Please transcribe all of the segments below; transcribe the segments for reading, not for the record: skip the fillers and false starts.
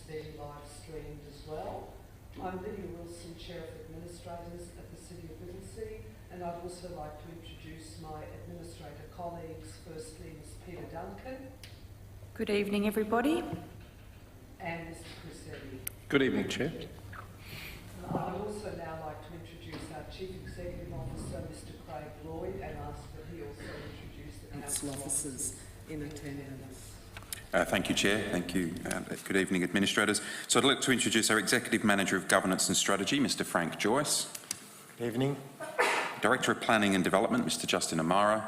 being live streamed as well. I'm Levy, Chair of Administrators at the City of Whittlesea, and I'd also like to introduce my administrator colleagues. Firstly, Ms. Peter Duncan. Good evening, everybody. And Mr. Chris Levy. Good evening, Chair. I would also now like to introduce our Chief Executive Officer, Mr. Craig Lloyd, and ask that he also introduce the council officers in attendance. Thank you, Chair. Thank you. Good evening, administrators. So I'd like to introduce our Executive Manager of Governance and Strategy, Mr. Frank Joyce. Good evening. Director of Planning and Development, Mr. Justin Amara.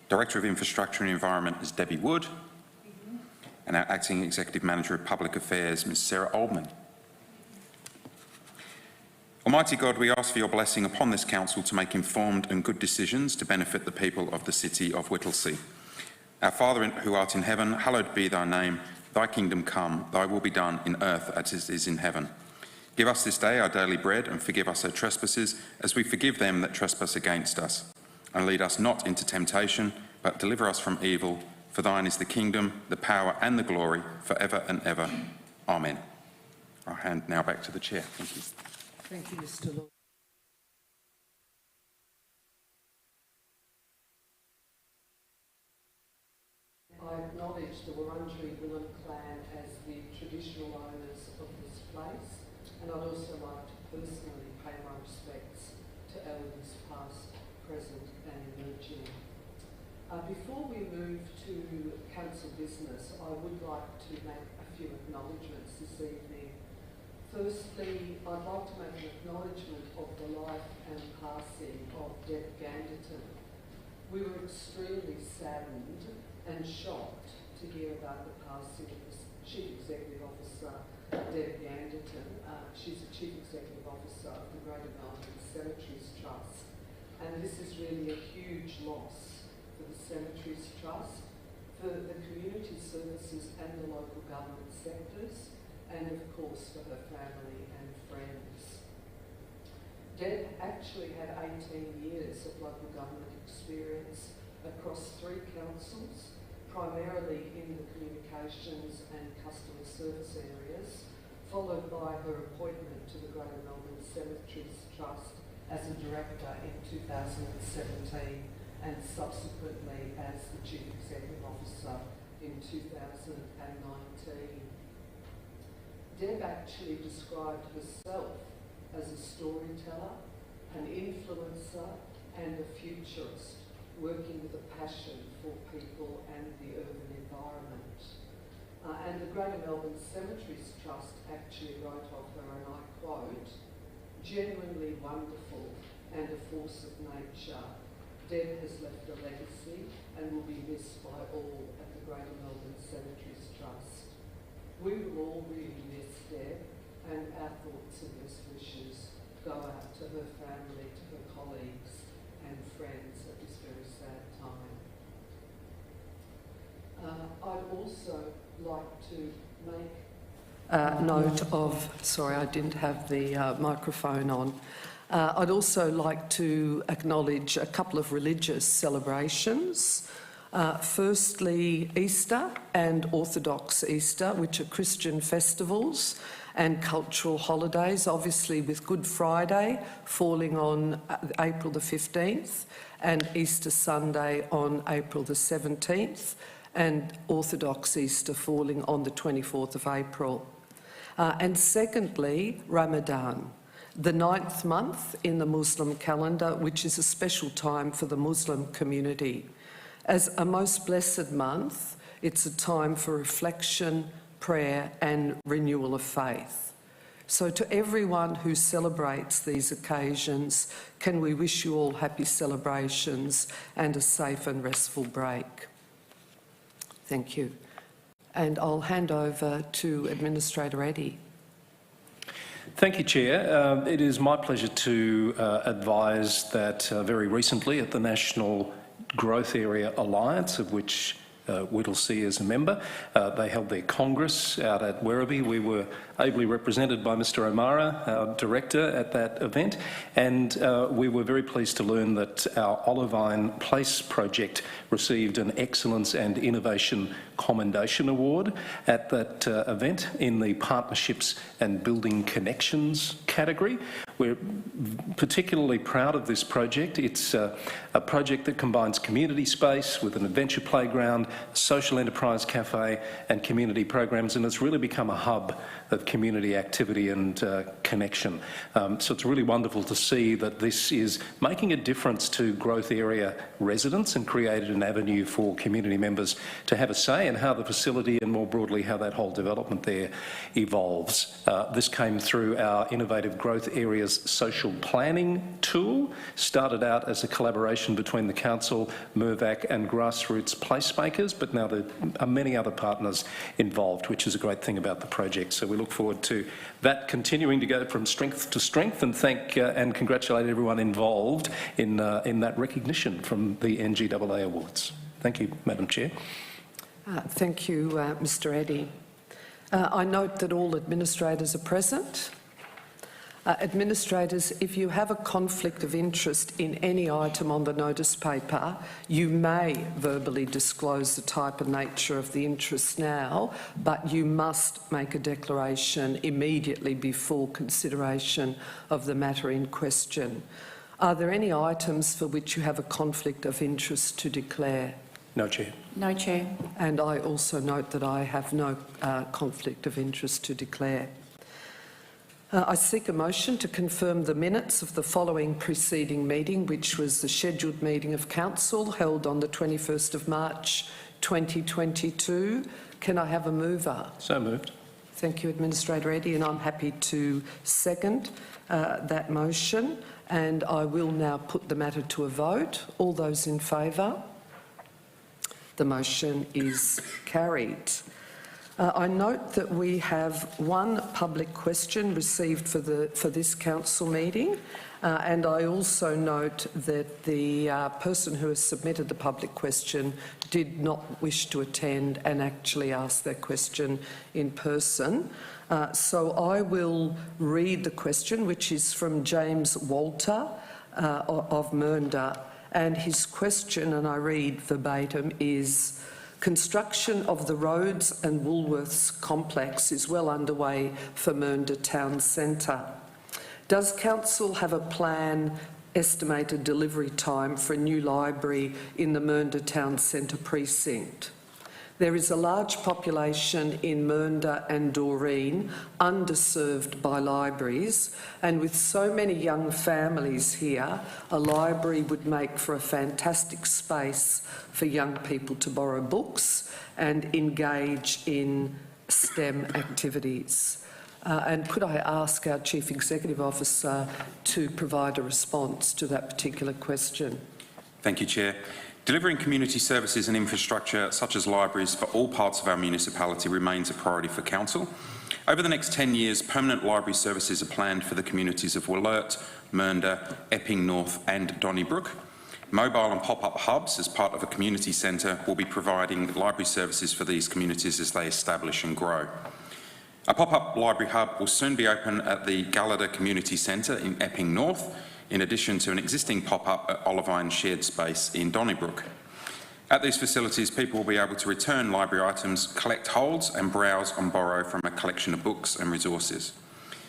Director of Infrastructure and Environment is Debbie Wood. And our Acting Executive Manager of Public Affairs, Ms. Sarah Oldman. Almighty God, we ask for your blessing upon this council to make informed and good decisions to benefit the people of the city of Whittlesea. Our Father who art in heaven, hallowed be thy name. Thy kingdom come, thy will be done in earth as it is in heaven. Give us this day our daily bread, and forgive us our trespasses as we forgive them that trespass against us. And lead us not into temptation, but deliver us from evil. For thine is the kingdom, the power and the glory, forever and ever. Amen. I'll hand now back to the Chair. Thank you. Thank you, Mr. Lloyd. I acknowledge the Wurundjeri Wurrung clan as the traditional owners of this place, and I'd also like to personally pay my respects to elders past, present and emerging. Before we move to council business, I would like to make a few acknowledgements this evening. Firstly, I'd like to make an acknowledgement of the life and passing of Deb Ganderton. We were extremely saddened and shocked to hear about the passing of the Chief Executive Officer, Deb Ganderton. She's the Chief Executive Officer of the Greater Melbourne Cemeteries Trust, and this is really a huge loss for the Cemeteries Trust, for the community services and the local government sectors, and of course for her family and friends. Deb actually had 18 years of local government experience across 3 councils, primarily in the communications and customer service areas, followed by her appointment to the Greater Melbourne Cemeteries Trust as a director in 2017 and subsequently as the Chief Executive Officer in 2019. Deb actually described herself as a storyteller, an influencer and a futurist, working with a passion for people and the urban environment. And the Greater Melbourne Cemeteries Trust actually wrote of her, and I quote, "Genuinely wonderful and a force of nature. Deb has left a legacy and will be missed by all at the Greater Melbourne Cemeteries Trust. We will all really miss Deb, and our thoughts and best wishes go out to her family, to her colleagues and friends at this very sad time." I'd also like to make note of, sorry, I didn't have the microphone on. I'd also like to acknowledge a couple of religious celebrations. Firstly, Easter and Orthodox Easter, which are Christian festivals and cultural holidays, obviously with Good Friday falling on April the 15th and Easter Sunday on April the 17th and Orthodox Easter falling on the 24th of April. And secondly, Ramadan, the 9th month in the Muslim calendar, which is a special time for the Muslim community. As a most blessed month, it's a time for reflection, prayer and renewal of faith. So to everyone who celebrates these occasions, can we wish you all happy celebrations and a safe and restful break. Thank you. And I'll hand over to Administrator Eddie. Thank you, Chair. It is my pleasure to advise that very recently at the National Growth Area Alliance, of which Whittlesea as a member. They held their Congress out at Werribee. We were ably represented by Mr O'Mara, our director, at that event, and we were very pleased to learn that our Olivine Place project received an Excellence and Innovation Commendation Award at that event in the Partnerships and Building Connections category. We're particularly proud of this project. It's a project that combines community space with an adventure playground, social enterprise cafe and community programs, and it's really become a hub of community activity and connection. So it's really wonderful to see that this is making a difference to growth area residents and created an avenue for community members to have a say in how the facility and more broadly how that whole development there evolves. This came through our Innovative Growth Areas Social Planning tool, started out as a collaboration between the Council, Mirvac and grassroots placemakers, but now there are many other partners involved, which is a great thing about the project. So we look forward to that continuing to go from strength to strength, and thank and congratulate everyone involved in that recognition from the NGAA Awards. Thank you, Madam Chair. Thank you, Mr Eddy. I note that all administrators are present. Administrators, if you have a conflict of interest in any item on the notice paper, you may verbally disclose the type and nature of the interest now, but you must make a declaration immediately before consideration of the matter in question. Are there any items for which you have a conflict of interest to declare? No, Chair. No, Chair. And I also note that I have no conflict of interest to declare. I seek a motion to confirm the minutes of the following preceding meeting, which was the scheduled meeting of Council held on the 21st of March 2022. Can I have a mover? So moved. Thank you, Administrator Eddy, and I'm happy to second that motion. And I will now put the matter to a vote. All those in favour? The motion is carried. I note that we have one public question received for this council meeting, and I also note that the person who has submitted the public question did not wish to attend and actually ask their question in person. So I will read the question, which is from James Walter of Mernda, and his question, and I read verbatim, is: construction of the Roads and Woolworths complex is well underway for Mernda Town Centre. Does Council have a plan, estimated delivery time for a new library in the Mernda Town Centre precinct? There is a large population in Mernda and Doreen underserved by libraries, and with so many young families here, a library would make for a fantastic space for young people to borrow books and engage in STEM activities. And could I ask our Chief Executive Officer to provide a response to that particular question? Thank you, Chair. Delivering community services and infrastructure such as libraries for all parts of our municipality remains a priority for Council. Over the next 10 years, permanent library services are planned for the communities of Wollert, Mernda, Epping North and Donnybrook. Mobile and pop-up hubs as part of a community centre will be providing library services for these communities as they establish and grow. A pop-up library hub will soon be open at the Gallagher Community Centre in Epping North, in addition to an existing pop-up at Olivine Shared Space in Donnybrook. At these facilities, people will be able to return library items, collect holds and browse and borrow from a collection of books and resources.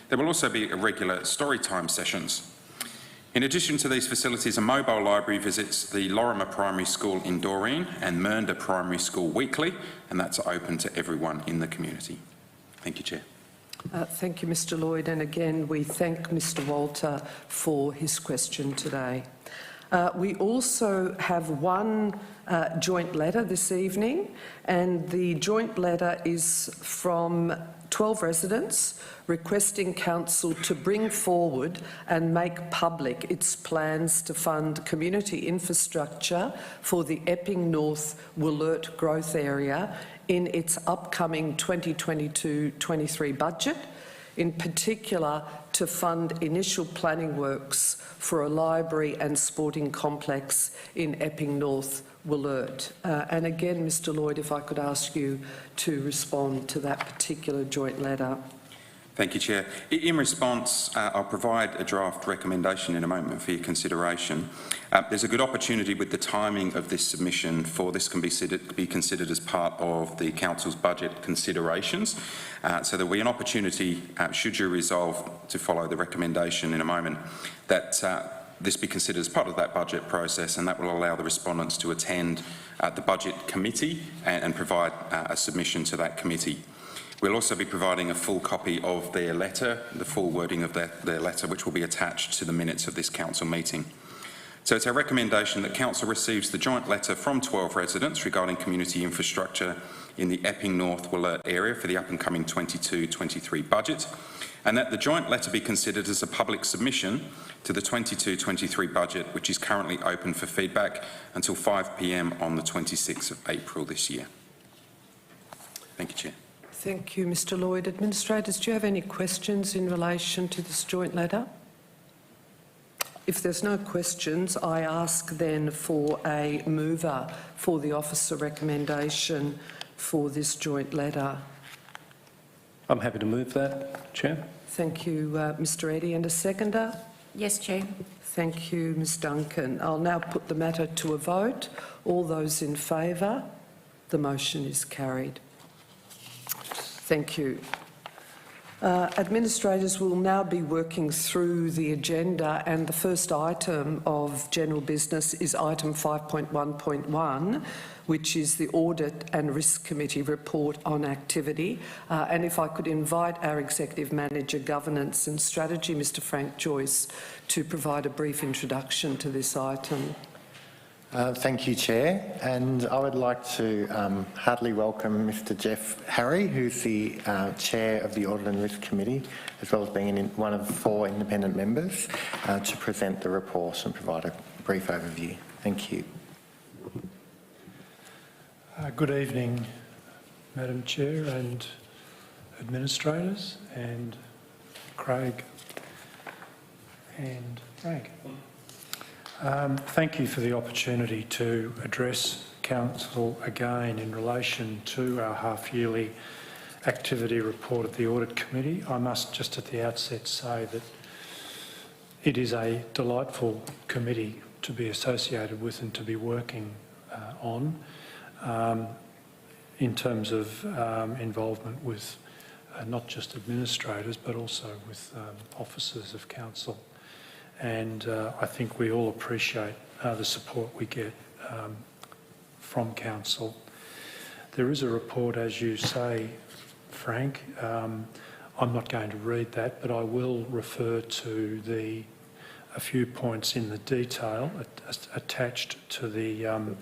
There will also be regular story time sessions. In addition to these facilities, a mobile library visits the Lorimer Primary School in Doreen and Mernda Primary School weekly, and that's open to everyone in the community. Thank you, Chair. Thank you, Mr Lloyd, and again we thank Mr Walter for his question today. We also have one joint letter this evening, and the joint letter is from 12 residents requesting Council to bring forward and make public its plans to fund community infrastructure for the Epping North Wollert growth area in its upcoming 2022-23 budget, in particular to fund initial planning works for a library and sporting complex in Epping North Wollert. And again, Mr Lloyd, if I could ask you to respond to that particular joint letter. Thank you, Chair. In response, I'll provide a draft recommendation in a moment for your consideration. There's a good opportunity with the timing of this submission for this can be considered as part of the Council's budget considerations. So there will be an opportunity, should you resolve to follow the recommendation in a moment, that this be considered as part of that budget process, and that will allow the respondents to attend the budget committee and provide a submission to that committee. We'll also be providing a full copy of their letter, the full wording of their letter, which will be attached to the minutes of this council meeting. So it's our recommendation that council receives the joint letter from 12 residents regarding community infrastructure in the Epping North Wollert area for the up and coming 22-23 budget, and that the joint letter be considered as a public submission to the 22-23 budget, which is currently open for feedback until 5 p.m. on the 26th of April this year. Thank you, Chair. Thank you, Mr Lloyd. Administrators, do you have any questions in relation to this joint letter? If there's no questions, I ask then for a mover for the officer recommendation for this joint letter. I'm happy to move that, Chair. Thank you, Mr Eddy. And a seconder? Yes, Chair. Thank you, Ms Duncan. I'll now put the matter to a vote. All those in favour? The motion is carried. Thank you. Administrators will now be working through the agenda, and the first item of general business is item 5.1.1, which is the Audit and Risk Committee report on activity. And if I could invite our Executive Manager, Governance and Strategy, Mr Frank Joyce, to provide a brief introduction to this item. Thank you, Chair, and I would like to heartily welcome Mr Jeff Harry, who's the Chair of the Audit and Risk Committee, as well as being one of 4 independent members, to present the report and provide a brief overview. Thank you. Good evening, Madam Chair and administrators, and Craig and Frank. Thank you for the opportunity to address Council again in relation to our half-yearly activity report of the Audit Committee. I must just at the outset say that it is a delightful committee to be associated with and to be working on in terms of involvement with not just administrators but also with officers of Council. And I think we all appreciate the support we get from Council. There is a report, as you say, Frank. I'm not going to read that, but I will refer to a few points in the detail attached to the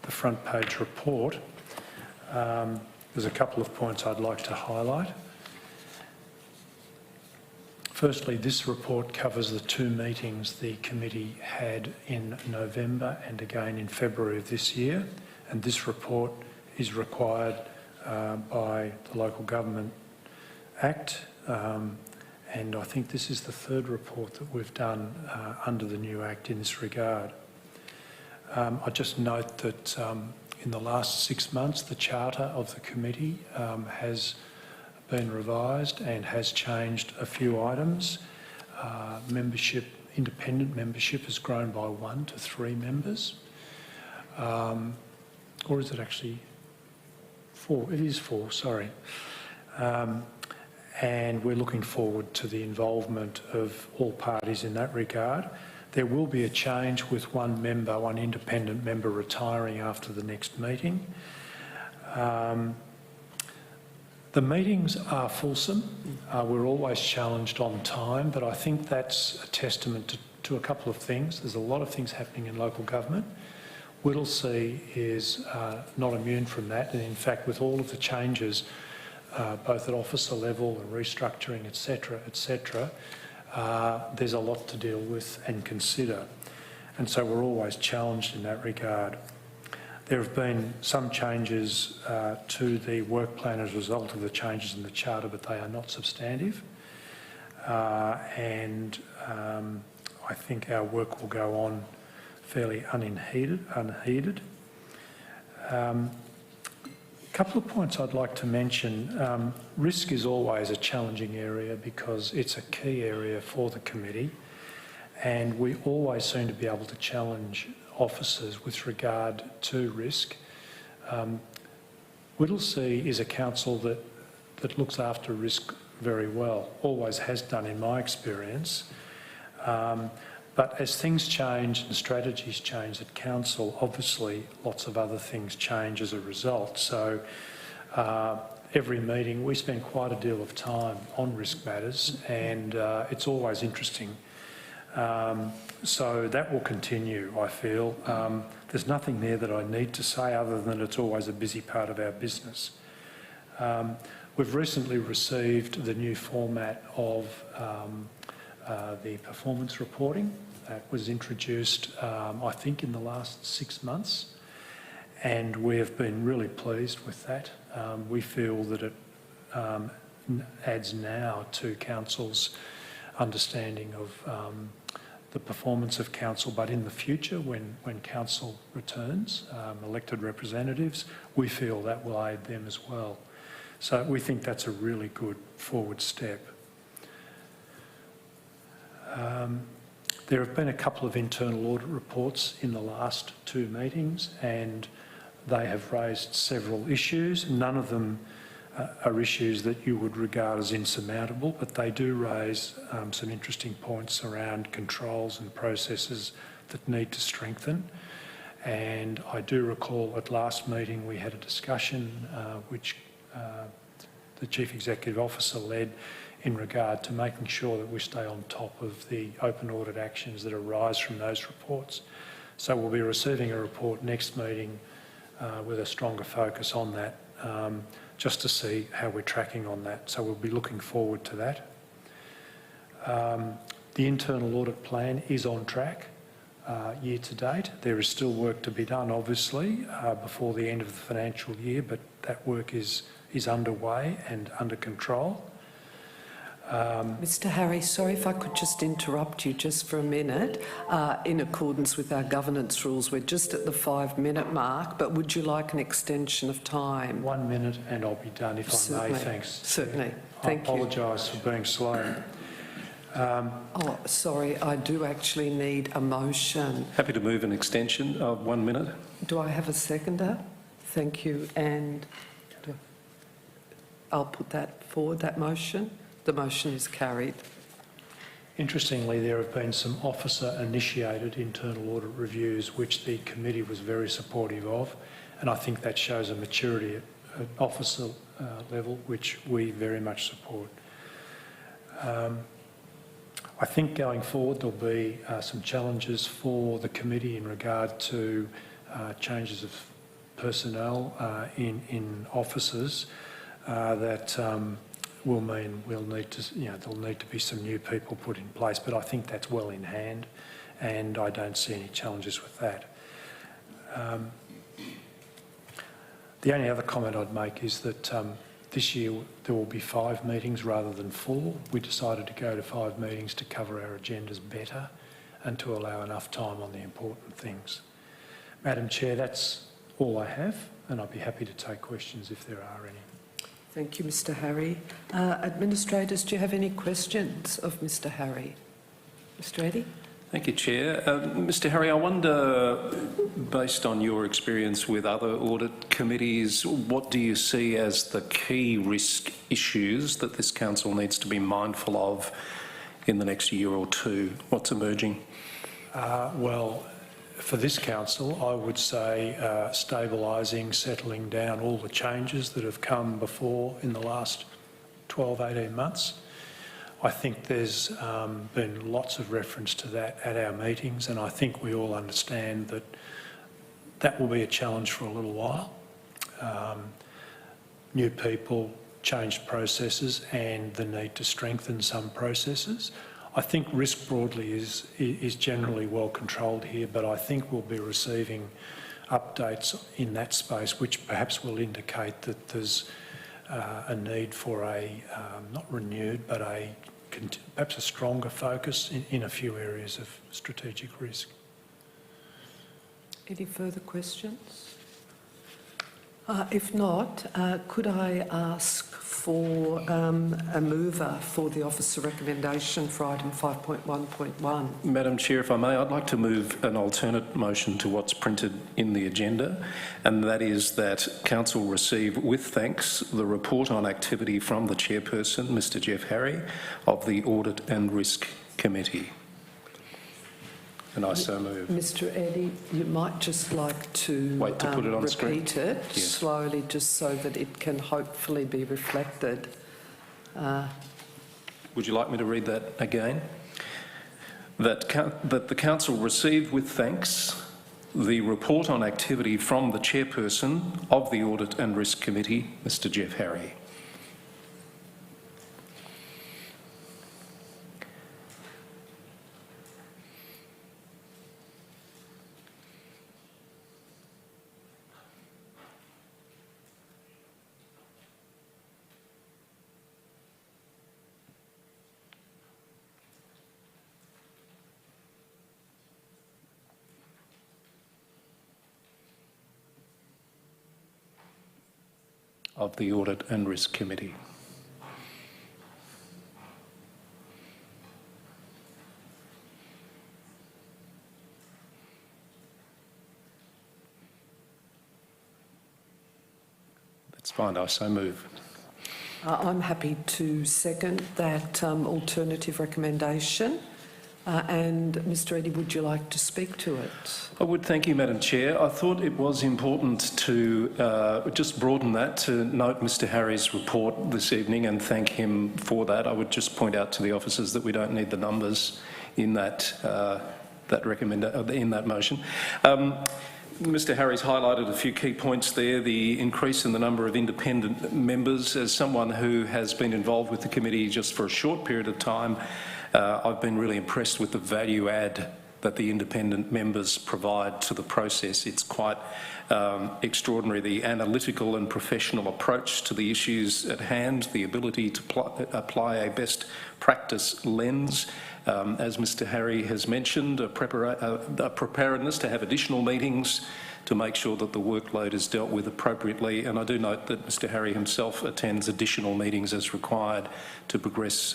front page report. There's a couple of points I'd like to highlight. Firstly, this report covers the 2 meetings the committee had in November and again in February of this year, and this report is required by the Local Government Act, and I think this is the 3rd report that we've done under the new Act in this regard. I just note that in the last 6 months the charter of the committee has been revised and has changed a few items. Independent membership has grown by 1 to 3 members. Or is it actually 4? It is 4, sorry. And we're looking forward to the involvement of all parties in that regard. There will be a change with one independent member retiring after the next meeting. The meetings are fulsome. We're always challenged on time, but I think that's a testament to a couple of things. There's a lot of things happening in local government. Whittlesea is not immune from that, and in fact with all of the changes, both at officer level and restructuring, etc., there's a lot to deal with and consider. And so we're always challenged in that regard. There have been some changes to the work plan as a result of the changes in the charter, but they are not substantive. And I think our work will go on fairly unheeded. A couple of points I'd like to mention. Risk is always a challenging area because it's a key area for the committee, and we always seem to be able to challenge officers with regard to risk. Whittlesea is a council that looks after risk very well, always has done in my experience. But as things change and strategies change at council, obviously lots of other things change as a result. So every meeting we spend quite a deal of time on risk matters, and it's always interesting. So that will continue, I feel. There's nothing there that I need to say other than it's always a busy part of our business. We've recently received the new format of the performance reporting that was introduced, I think, in the last 6 months, and we have been really pleased with that. We feel that it adds now to council's understanding of the performance of council, but in the future, when council returns, elected representatives, we feel that will aid them as well. So we think that's a really good forward step. There have been a couple of internal audit reports in the last 2 meetings, and they have raised several issues. None of them are issues that you would regard as insurmountable, but they do raise some interesting points around controls and processes that need to strengthen. And I do recall at last meeting we had a discussion which the Chief Executive Officer led in regard to making sure that we stay on top of the open audit actions that arise from those reports. So we'll be receiving a report next meeting with a stronger focus on that, just to see how we're tracking on that. So we'll be looking forward to that. The internal audit plan is on track year to date. There is still work to be done, obviously, before the end of the financial year, but that work is underway and under control. Mr Harry, sorry if I could just interrupt you just for a minute. In accordance with our governance rules, we're just at the 5-minute mark, but would you like an extension of time? 1 minute and I'll be done if I may, thanks. Certainly, thank you. I apologise for being slow. Oh, sorry, I do actually need a motion. Happy to move an extension of 1 minute. Do I have a seconder? Thank you, and I'll put that forward, that motion. The motion is carried. Interestingly, there have been some officer-initiated internal audit reviews which the committee was very supportive of, and I think that shows a maturity at officer level which we very much support. I think going forward there'll be some challenges for the committee in regard to changes of personnel in offices that will mean we'll need to, there'll need to be some new people put in place, but I think that's well in hand and I don't see any challenges with that. The only other comment I'd make is that this year there will be 5 meetings rather than 4. We decided to go to 5 meetings to cover our agendas better and to allow enough time on the important things. Madam Chair, that's all I have, and I'd be happy to take questions if there are any. Thank you, Mr Harry. Administrators, do you have any questions of Mr Harry? Mr Eddy? Thank you, Chair. Mr Harry, I wonder, based on your experience with other audit committees, what do you see as the key risk issues that this council needs to be mindful of in the next year or 2? What's emerging? Well, for this council, I would say stabilising, settling down all the changes that have come before in the last 12, 18 months. I think there's been lots of reference to that at our meetings, and I think we all understand that that will be a challenge for a little while. New people, changed processes, and the need to strengthen some processes. I think risk broadly is generally well controlled here, but I think we'll be receiving updates in that space which perhaps will indicate that there's a need for a, not renewed, but perhaps a stronger focus in a few areas of strategic risk. Any further questions? If not, could I ask for a mover for the officer recommendation for item 5.1.1? Madam Chair, if I may, I'd like to move an alternate motion to what's printed in the agenda, and that is that Council receive with thanks the report on activity from the Chairperson, Mr Jeff Harry, of the Audit and Risk Committee. And I so move. Mr Eddy, you might just like to, Wait to put it on screen. Repeat it Yes. slowly, just so that it can hopefully be reflected. Would you like me to read that again? That the Council received with thanks the report on activity from the Chairperson of the Audit and Risk Committee, Mr Jeff Harry. Of the Audit and Risk Committee. That's fine, I so move. I'm happy to second that alternative recommendation. And Mr Eddy, would you like to speak to it? I would, thank you, Madam Chair. I thought it was important to just broaden that, to note Mr Harry's report this evening and thank him for that. I would just point out to the officers that we don't need the numbers in that, in that motion. Mr Harry's highlighted a few key points there, the increase in the number of independent members. As someone who has been involved with the committee just for a short period of time, I've been really impressed with the value add that the independent members provide to the process. It's quite extraordinary, the analytical and professional approach to the issues at hand, the ability to apply a best practice lens. As Mr Harry has mentioned, a preparedness to have additional meetings to make sure that the workload is dealt with appropriately. And I do note that Mr Harry himself attends additional meetings as required to progress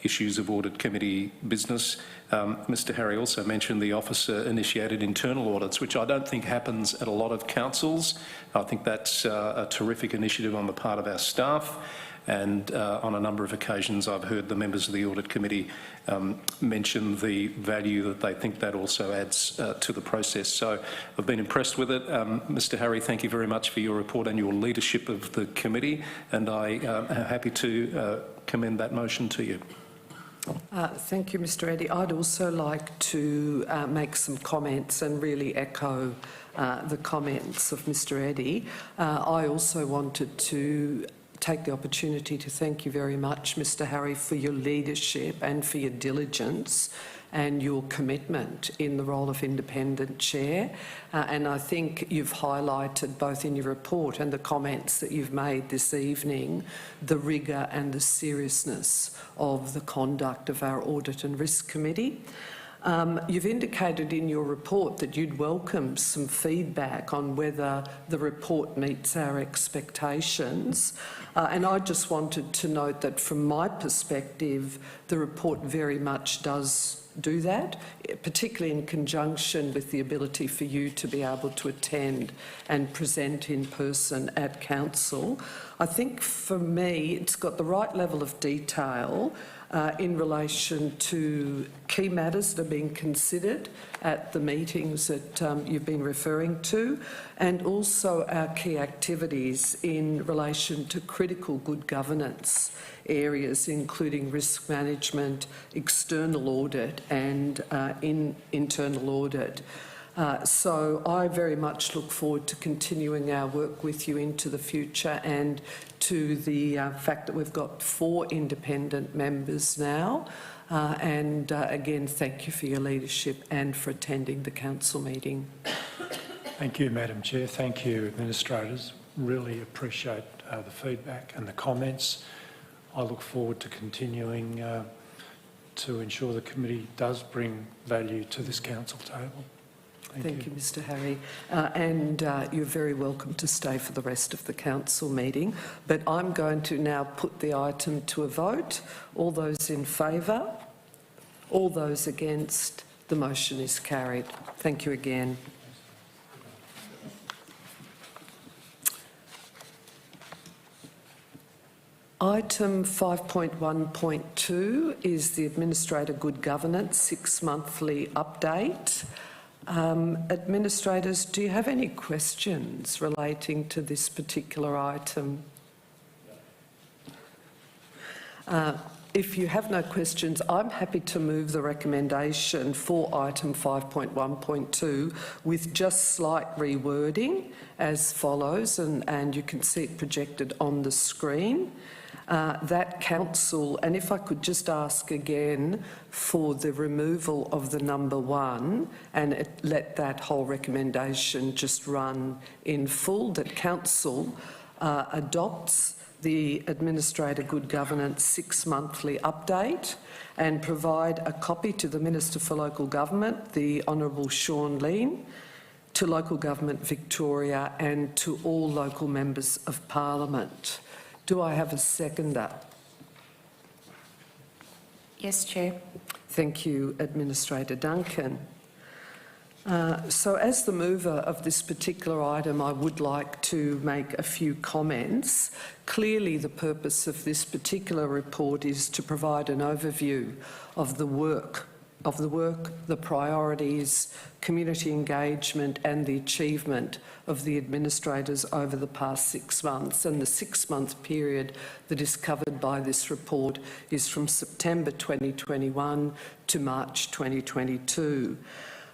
issues of audit committee business. Mr Harry also mentioned the officer-initiated internal audits, which I don't think happens at a lot of councils. I think that's a terrific initiative on the part of our staff. And on a number of occasions I've heard the members of the Audit Committee mention the value that they think that also adds to the process. So I've been impressed with it. Mr Harry, thank you very much for your report and your leadership of the committee, and I am happy to commend that motion to you. Thank you, Mr Eddy. I'd also like to make some comments and really echo the comments of Mr Eddy. I also wanted to take the opportunity to thank you very much, Mr Harry, for your leadership and for your diligence and your commitment in the role of independent chair. And I think you've highlighted both in your report and the comments that you've made this evening the rigour and the seriousness of the conduct of our Audit and Risk Committee. You've indicated in your report that you'd welcome some feedback on whether the report meets our expectations. And I just wanted to note that from my perspective, the report very much does do that, particularly in conjunction with the ability for you to be able to attend and present in person at council. I think for me, it's got the right level of detail in relation to key matters that are being considered at the meetings that you've been referring to, and also our key activities in relation to critical good governance areas, including risk management, external audit and internal audit. So I very much look forward to continuing our work with you into the future, and to the fact that we've got 4 independent members now. Again, thank you for your leadership and for attending the council meeting. Thank you, Madam Chair. Thank you, administrators. Really appreciate the feedback and the comments. I look forward to continuing to ensure the committee does bring value to this council table. Thank you, Mr Harry. And you're very welcome to stay for the rest of the council meeting. But I'm going to now put the item to a vote. All those in favour? All those against? The motion is carried. Thank you again. Item 5.1.2 is the Administrator Good Governance 6-monthly update. Administrators, do you have any questions relating to this particular item? If you have no questions, I'm happy to move the recommendation for item 5.1.2 with just slight rewording as follows, and you can see it projected on the screen. That council, and if I could just ask again for the removal of the number 1 and let that whole recommendation just run in full, that council adopts the Administrator Good Governance 6-monthly update and provide a copy to the Minister for Local Government, the Honourable Sean Lean, to Local Government Victoria and to all local members of Parliament. Do I have a seconder? Yes, Chair. Thank you, Administrator Duncan. So as the mover of this particular item, I would like to make a few comments. Clearly, the purpose of this particular report is to provide an overview of the work, the priorities, community engagement and the achievement of the administrators over the past 6 months. And the 6-month period that is covered by this report is from September 2021 to March 2022.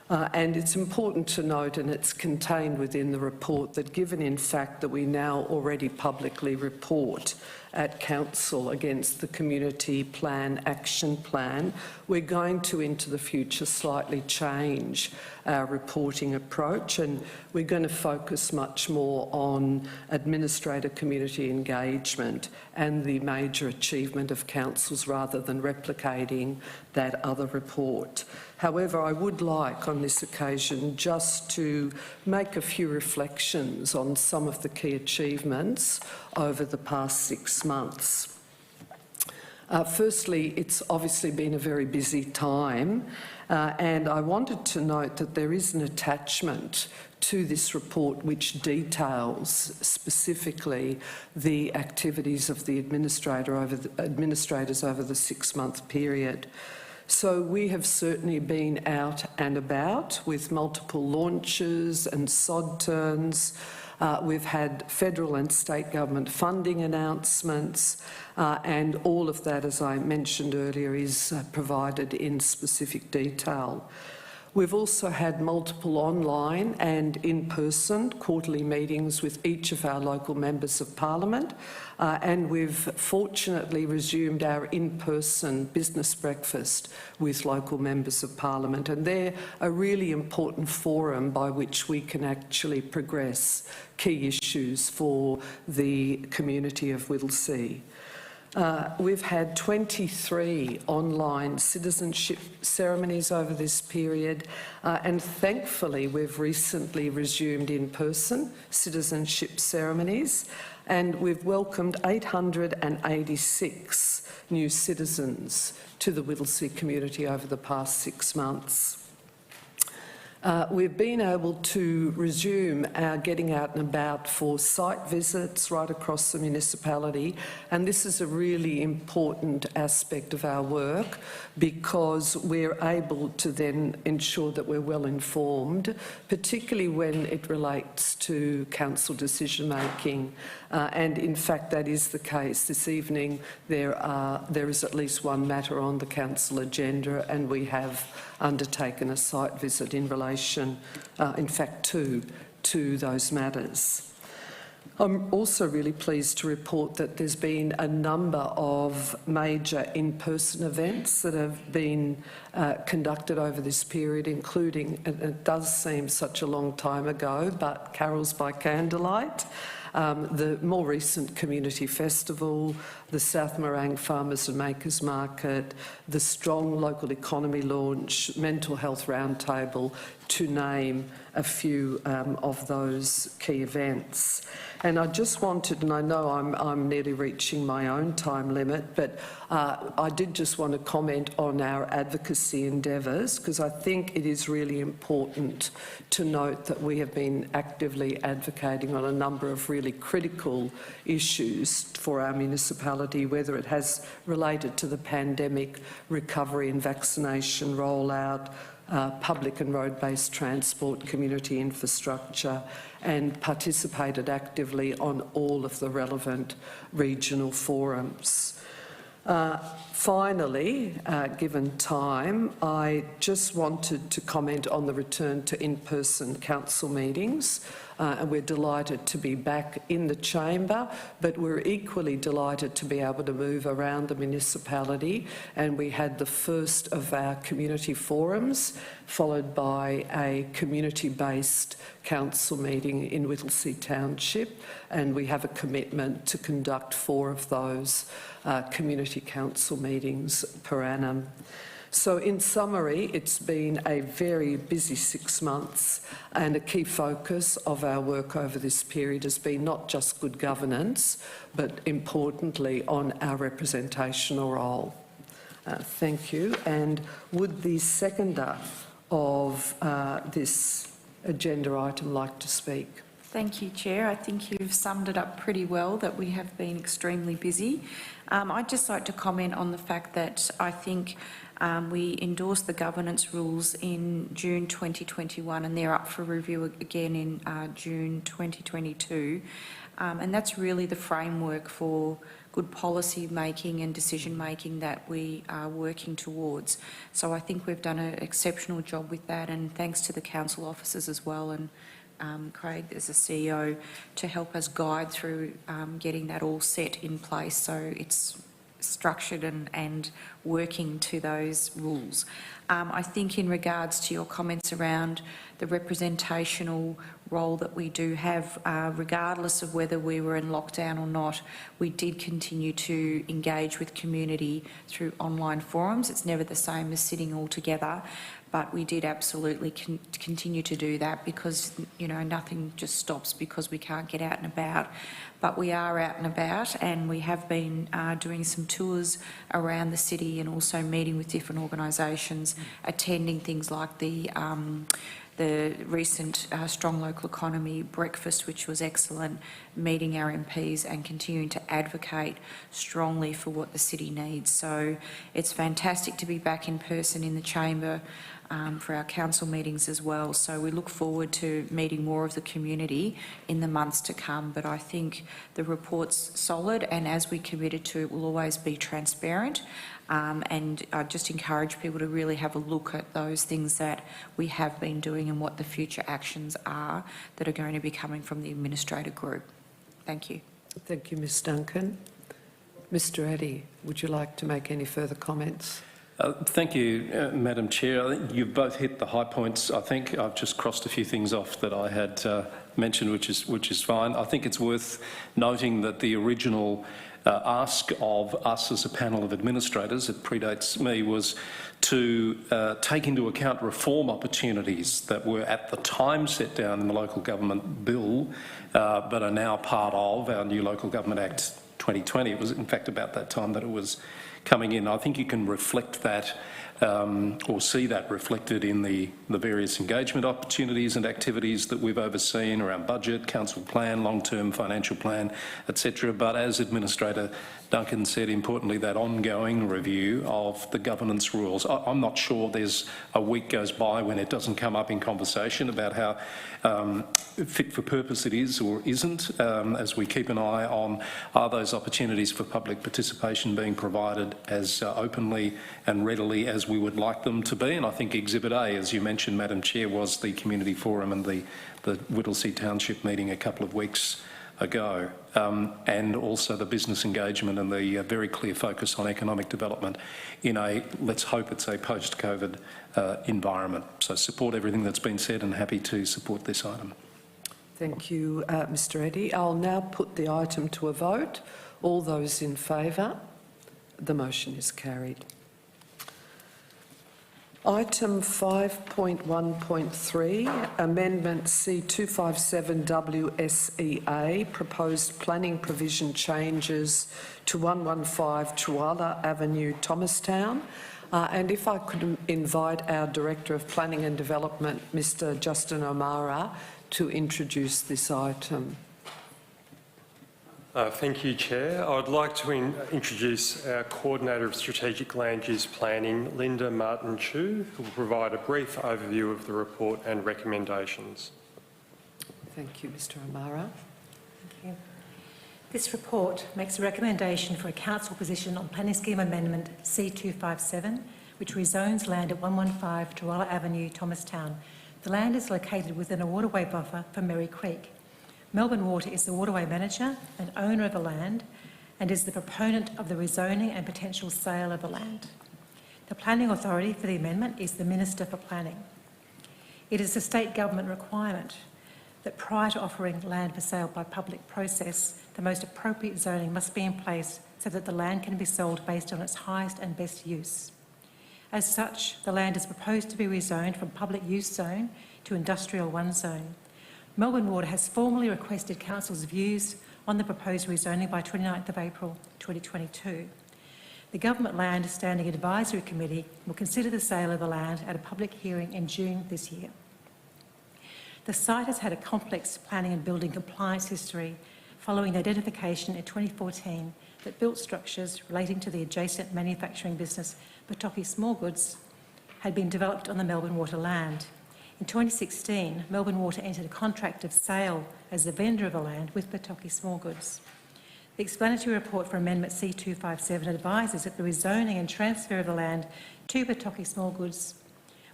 And it's important to note, and it's contained within the report, that given in fact that we now already publicly report at Council against the Community Plan Action Plan, we're going to, into the future, slightly change our reporting approach, and we're going to focus much more on administrator community engagement and the major achievement of councils rather than replicating that other report. However, I would like on this occasion just to make a few reflections on some of the key achievements over the past 6 months. Firstly, it's obviously been a very busy time, and I wanted to note that there is an attachment to this report which details specifically the activities of the administrators over the 6-month period. So we have certainly been out and about with multiple launches and sod turns. We've had federal and state government funding announcements, and all of that, as I mentioned earlier, is provided in specific detail. We've also had multiple online and in-person quarterly meetings with each of our local members of Parliament, and we've fortunately resumed our in-person business breakfast with local members of Parliament, and they're a really important forum by which we can actually progress key issues for the community of Whittlesea. We've had 23 online citizenship ceremonies over this period, and thankfully we've recently resumed in-person citizenship ceremonies, and we've welcomed 886 new citizens to the Whittlesea community over the past 6 months. We've been able to resume our getting out and about for site visits right across the municipality, and this is a really important aspect of our work because we're able to then ensure that we're well informed, particularly when it relates to council decision making. And in fact that is the case. This evening there is at least one matter on the council agenda, and we have undertaken a site visit in relation, in fact two, to those matters. I'm also really pleased to report that there's been a number of major in-person events that have been conducted over this period, including, and it does seem such a long time ago, but Carols by Candlelight, the more recent community festival, the South Morang Farmers and Makers Market, the strong local economy launch, mental health roundtable, to name a few of those key events. And I just wanted, and I know I'm nearly reaching my own time limit, but I did just want to comment on our advocacy endeavours, because I think it is really important to note that we have been actively advocating on a number of really critical issues for our municipality, whether it has related to the pandemic, recovery and vaccination rollout, public and road-based transport, community infrastructure, and participated actively on all of the relevant regional forums. Finally, given time, I just wanted to comment on the return to in-person council meetings. And we're delighted to be back in the chamber, but we're equally delighted to be able to move around the municipality. And we had the first of our community forums, followed by a community-based council meeting in Whittlesea Township, and we have a commitment to conduct 4 of those community council meetings per annum. So in summary, it's been a very busy 6 months, and a key focus of our work over this period has been not just good governance, but importantly on our representational role. Thank you. And would the seconder of this agenda item like to speak? Thank you, Chair. I think you've summed it up pretty well, that we have been extremely busy. I'd just like to comment on the fact that I think we endorsed the governance rules in June 2021, and they're up for review again in June 2022. And that's really the framework for good policy making and decision making that we are working towards. So I think we've done an exceptional job with that, and thanks to the council officers as well, and Craig as the CEO, to help us guide through getting that all set in place so it's structured and working to those rules. I think in regards to your comments around the representational role that we do have, regardless of whether we were in lockdown or not, we did continue to engage with community through online forums. It's never the same as sitting all together, but we did absolutely continue to do that, because, you know, nothing just stops because we can't get out and about. But we are out and about, and we have been doing some tours around the city and also meeting with different organisations, attending things like the recent Strong Local Economy breakfast, which was excellent, meeting our MPs and continuing to advocate strongly for what the city needs. So it's fantastic to be back in person in the chamber for our council meetings as well. So we look forward to meeting more of the community in the months to come. But I think the report's solid, and as we committed to, it will always be transparent. And I just encourage people to really have a look at those things that we have been doing and what the future actions are that are going to be coming from the administrator group. Thank you. Thank you, Ms Duncan. Mr Addy, would you like to make any further comments? Thank you, Madam Chair. I think you've both hit the high points. I think I've just crossed a few things off that I had mentioned, which is fine. I think it's worth noting that the original ask of us as a panel of administrators, it predates me, was to take into account reform opportunities that were at the time set down in the Local Government Bill, but are now part of our new Local Government Act 2020. It was in fact about that time that it was coming in. I think you can reflect that or see that reflected in the various engagement opportunities and activities that we've overseen around budget, council plan, long-term financial plan, etc. But as Administrator Duncan said, importantly, that ongoing review of the governance rules. I'm not sure there's a week goes by when it doesn't come up in conversation about how fit for purpose it is or isn't, as we keep an eye on are those opportunities for public participation being provided as openly and readily as we would like them to be. And I think Exhibit A, as you mentioned, Madam Chair, was the community forum and the Whittlesea Township meeting a couple of weeks ago, and also the business engagement and the very clear focus on economic development in a, let's hope it's a post-COVID environment. So support everything that's been said and happy to support this item. Thank you, Mr Eddy. I'll now put the item to a vote. All those in favour? The motion is carried. Item 5.1.3, Amendment C257 WSEA, proposed planning provision changes to 115 Chawala Avenue, Thomastown. And if I could invite our Director of Planning and Development, Mr Justin O'Mara, to introduce this item. Thank you, Chair. I would like to introduce our Coordinator of Strategic Land Use Planning, Linda Martin-Chu, who will provide a brief overview of the report and recommendations. Thank you, Mr O'Mara. Thank you. This report makes a recommendation for a council position on Planning Scheme Amendment C257, which rezones land at 115 Chawala Avenue, Thomastown. The land is located within a waterway buffer for Merry Creek. Melbourne Water is the waterway manager and owner of the land and is the proponent of the rezoning and potential sale of the land. The planning authority for the amendment is the Minister for Planning. It is a state government requirement that prior to offering land for sale by public process, the most appropriate zoning must be in place so that the land can be sold based on its highest and best use. As such, the land is proposed to be rezoned from public use zone to industrial 1 zone. Melbourne Water has formally requested Council's views on the proposed rezoning by 29th of April 2022. The Government Land Standing Advisory Committee will consider the sale of the land at a public hearing in June this year. The site has had a complex planning and building compliance history following the identification in 2014 that built structures relating to the adjacent manufacturing business Petoki Small Goods had been developed on the Melbourne Water land. In 2016, Melbourne Water entered a contract of sale as the vendor of the land with Petoki Small Goods. The explanatory report for Amendment C257 advises that the rezoning and transfer of the land to Petoki Small Goods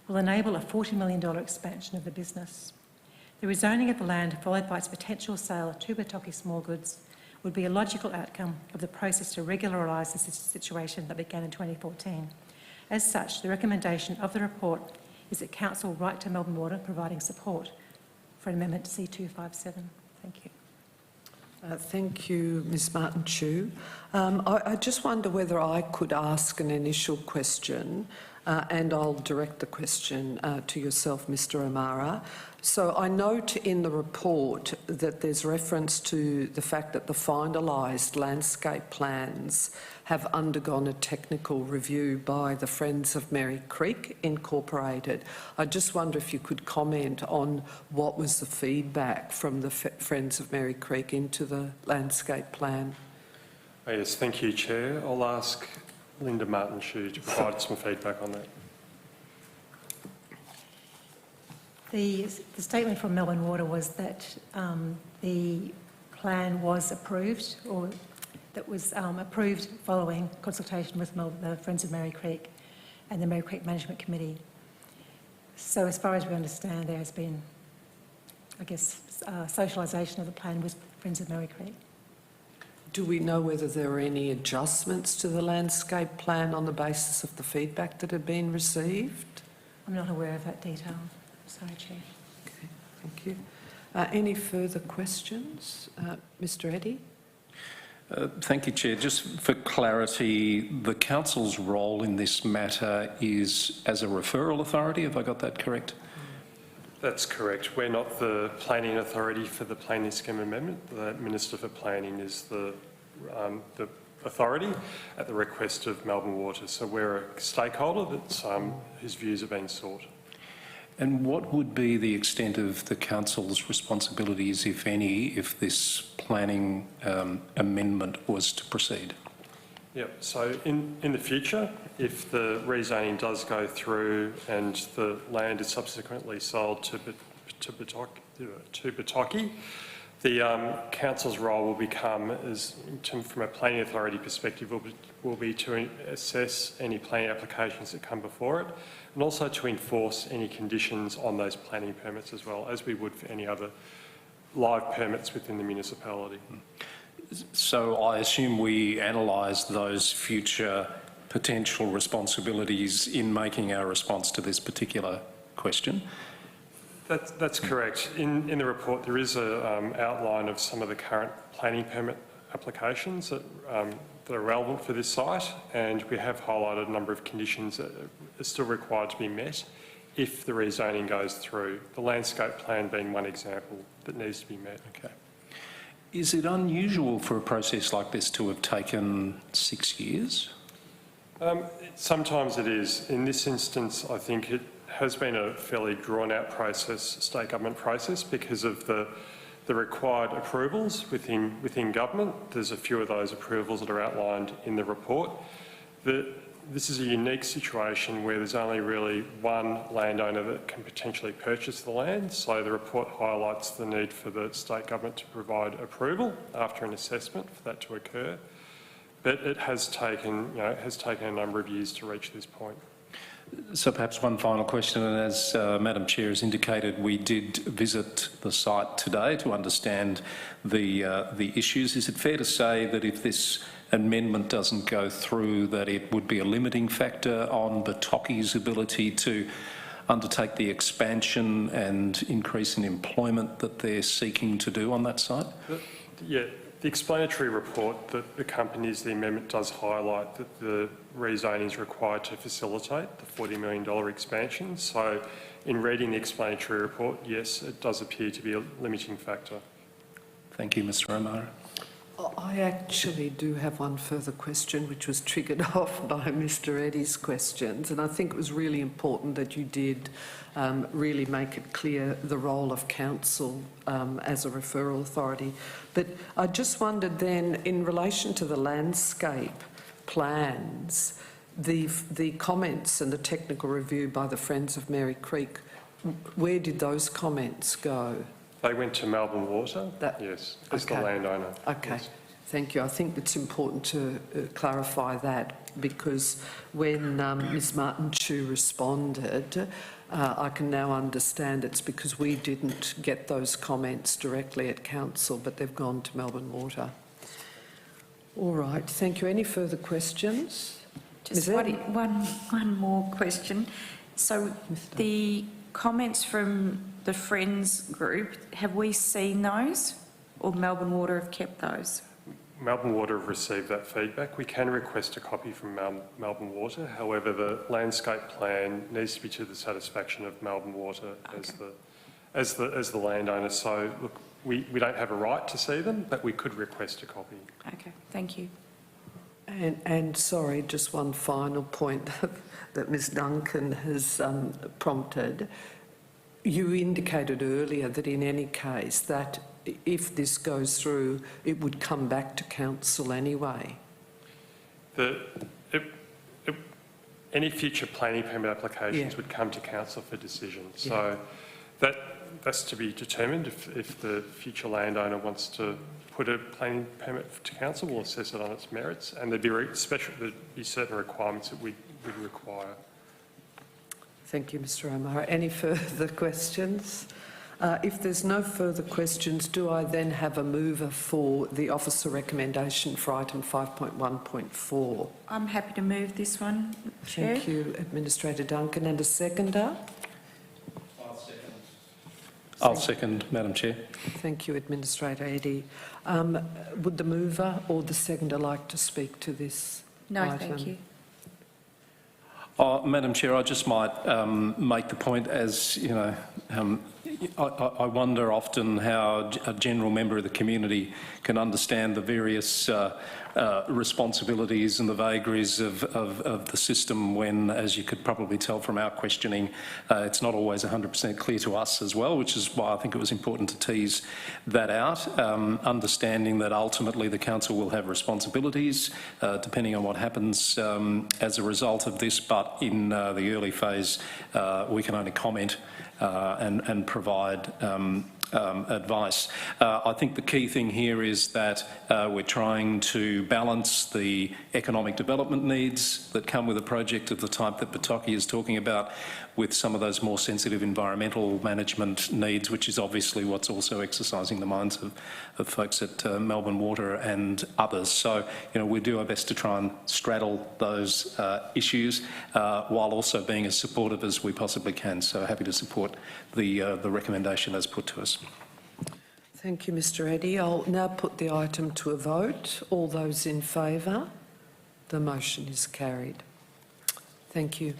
will enable a $40 million expansion of the business. The rezoning of the land, followed by its potential sale to Petoki Small Goods, would be a logical outcome of the process to regularise the situation that began in 2014. As such, the recommendation of the report is that Council write to Melbourne Water providing support for Amendment C257. Thank you. Thank you, Ms Martin-Chu. I just wonder whether I could ask an initial question, and I'll direct the question to yourself, Mr O'Mara. So I note in the report that there's reference to the fact that the finalised landscape plans have undergone a technical review by the Friends of Merry Creek Incorporated. I just wonder if you could comment on what was the feedback from the Friends of Merry Creek into the landscape plan. Yes, thank you, Chair. I'll ask Linda Martin-Chu to provide some feedback on that. The statement from Melbourne Water was that the plan was approved, or that was approved following consultation with the Friends of Merry Creek and the Merry Creek Management Committee. So as far as we understand, there has been, I guess, socialisation of the plan with Friends of Merry Creek. Do we know whether there are any adjustments to the landscape plan on the basis of the feedback that had been received? I'm not aware of that detail. Sorry, Chair. Okay, thank you. Any further questions? Mr Eddy? Thank you, Chair. Just for clarity, the Council's role in this matter is as a referral authority. Have I got that correct? That's correct. We're not the planning authority for the planning scheme amendment. The Minister for Planning is the authority at the request of Melbourne Water. So we're a stakeholder that's, whose views have been sought. And what would be the extent of the Council's responsibilities, if any, if this planning amendment was to proceed? Yep. So in the future, if the rezoning does go through and the land is subsequently sold to Petoki, the Council's role will become, from a planning authority perspective, will be to assess any planning applications that come before it, and also to enforce any conditions on those planning permits as well, as we would for any other live permits within the municipality. So I assume we analyse those future potential responsibilities in making our response to this particular question. That's correct. In the report, there is an outline of some of the current planning permit applications that are relevant for this site, and we have highlighted a number of conditions that are still required to be met if the rezoning goes through, the landscape plan being one example that needs to be met. Okay. Is it unusual for a process like this to have taken 6 years? Sometimes it is. In this instance, I think it has been a fairly drawn-out process, state government process, because of the required approvals within government. There's a few of those approvals that are outlined in the report. This is a unique situation where there's only really one landowner that can potentially purchase the land, so the report highlights the need for the state government to provide approval after an assessment for that to occur. But it has taken, a number of years to reach this point. So perhaps one final question, and as Madam Chair has indicated, we did visit the site today to understand the issues. Is it fair to say that if this amendment doesn't go through, that it would be a limiting factor on the Tocky's ability to undertake the expansion and increase in employment that they're seeking to do on that site? Yeah. The explanatory report that accompanies the amendment does highlight that the rezoning is required to facilitate the $40 million expansion. So in reading the explanatory report, yes, it does appear to be a limiting factor. Thank you, Mr O'Mara. I actually do have one further question, which was triggered off by Mr Eddy's questions, and I think it was really important that you did really make it clear the role of council as a referral authority. But I just wondered then, in relation to the landscape plans, the comments and the technical review by the Friends of Mary Creek, where did those comments go? They went to Melbourne Water, yes, as the landowner. Okay, yes. Thank you. I think it's important to clarify that, because when Ms Martin Chu responded, I can now understand it's because we didn't get those comments directly at council, but they've gone to Melbourne Water. All right, thank you. Any further questions? Just one more question. So the comments from the Friends group, have we seen those, or Melbourne Water have kept those? Melbourne Water have received that feedback. We can request a copy from Melbourne Water. However, the landscape plan needs to be to the satisfaction of Melbourne Water as the landowner. So look, we don't have a right to see them, but we could request a copy. Okay, thank you. And sorry, just one final point that Ms Duncan has prompted. You indicated earlier that in any case that if this goes through, it would come back to council anyway. Any future planning permit applications would come to council for decision. So that's to be determined. If the future landowner wants to put a planning permit to council, we'll assess it on its merits, and there'd be certain requirements that we'd require. Thank you, Mr O'Mara. Any further questions? If there's no further questions, do I then have a mover for the officer recommendation for item 5.1.4? I'm happy to move this one, Chair. Thank you, Administrator Duncan. And a seconder? I'll second, Madam Chair. Thank you, Administrator Eddy. Would the mover or the seconder like to speak to this item? No, thank you. Madam Chair, I just might make the point, as you know, I wonder often how a general member of the community can understand the various responsibilities and the vagaries of the system when, as you could probably tell from our questioning, it's not always 100% clear to us as well, which is why I think it was important to tease that out, understanding that ultimately the council will have responsibilities depending on what happens as a result of this, but in the early phase we can only comment and provide advice. I think the key thing here is that we're trying to balance the economic development needs that come with a project of the type that Pataki is talking about with some of those more sensitive environmental management needs, which is obviously what's also exercising the minds of folks at Melbourne Water and others. So, we do our best to try and straddle those issues while also being as supportive as we possibly can. So happy to support the recommendation as put to us. Thank you, Mr Eddy. I'll now put the item to a vote. All those in favour? The motion is carried. Thank you.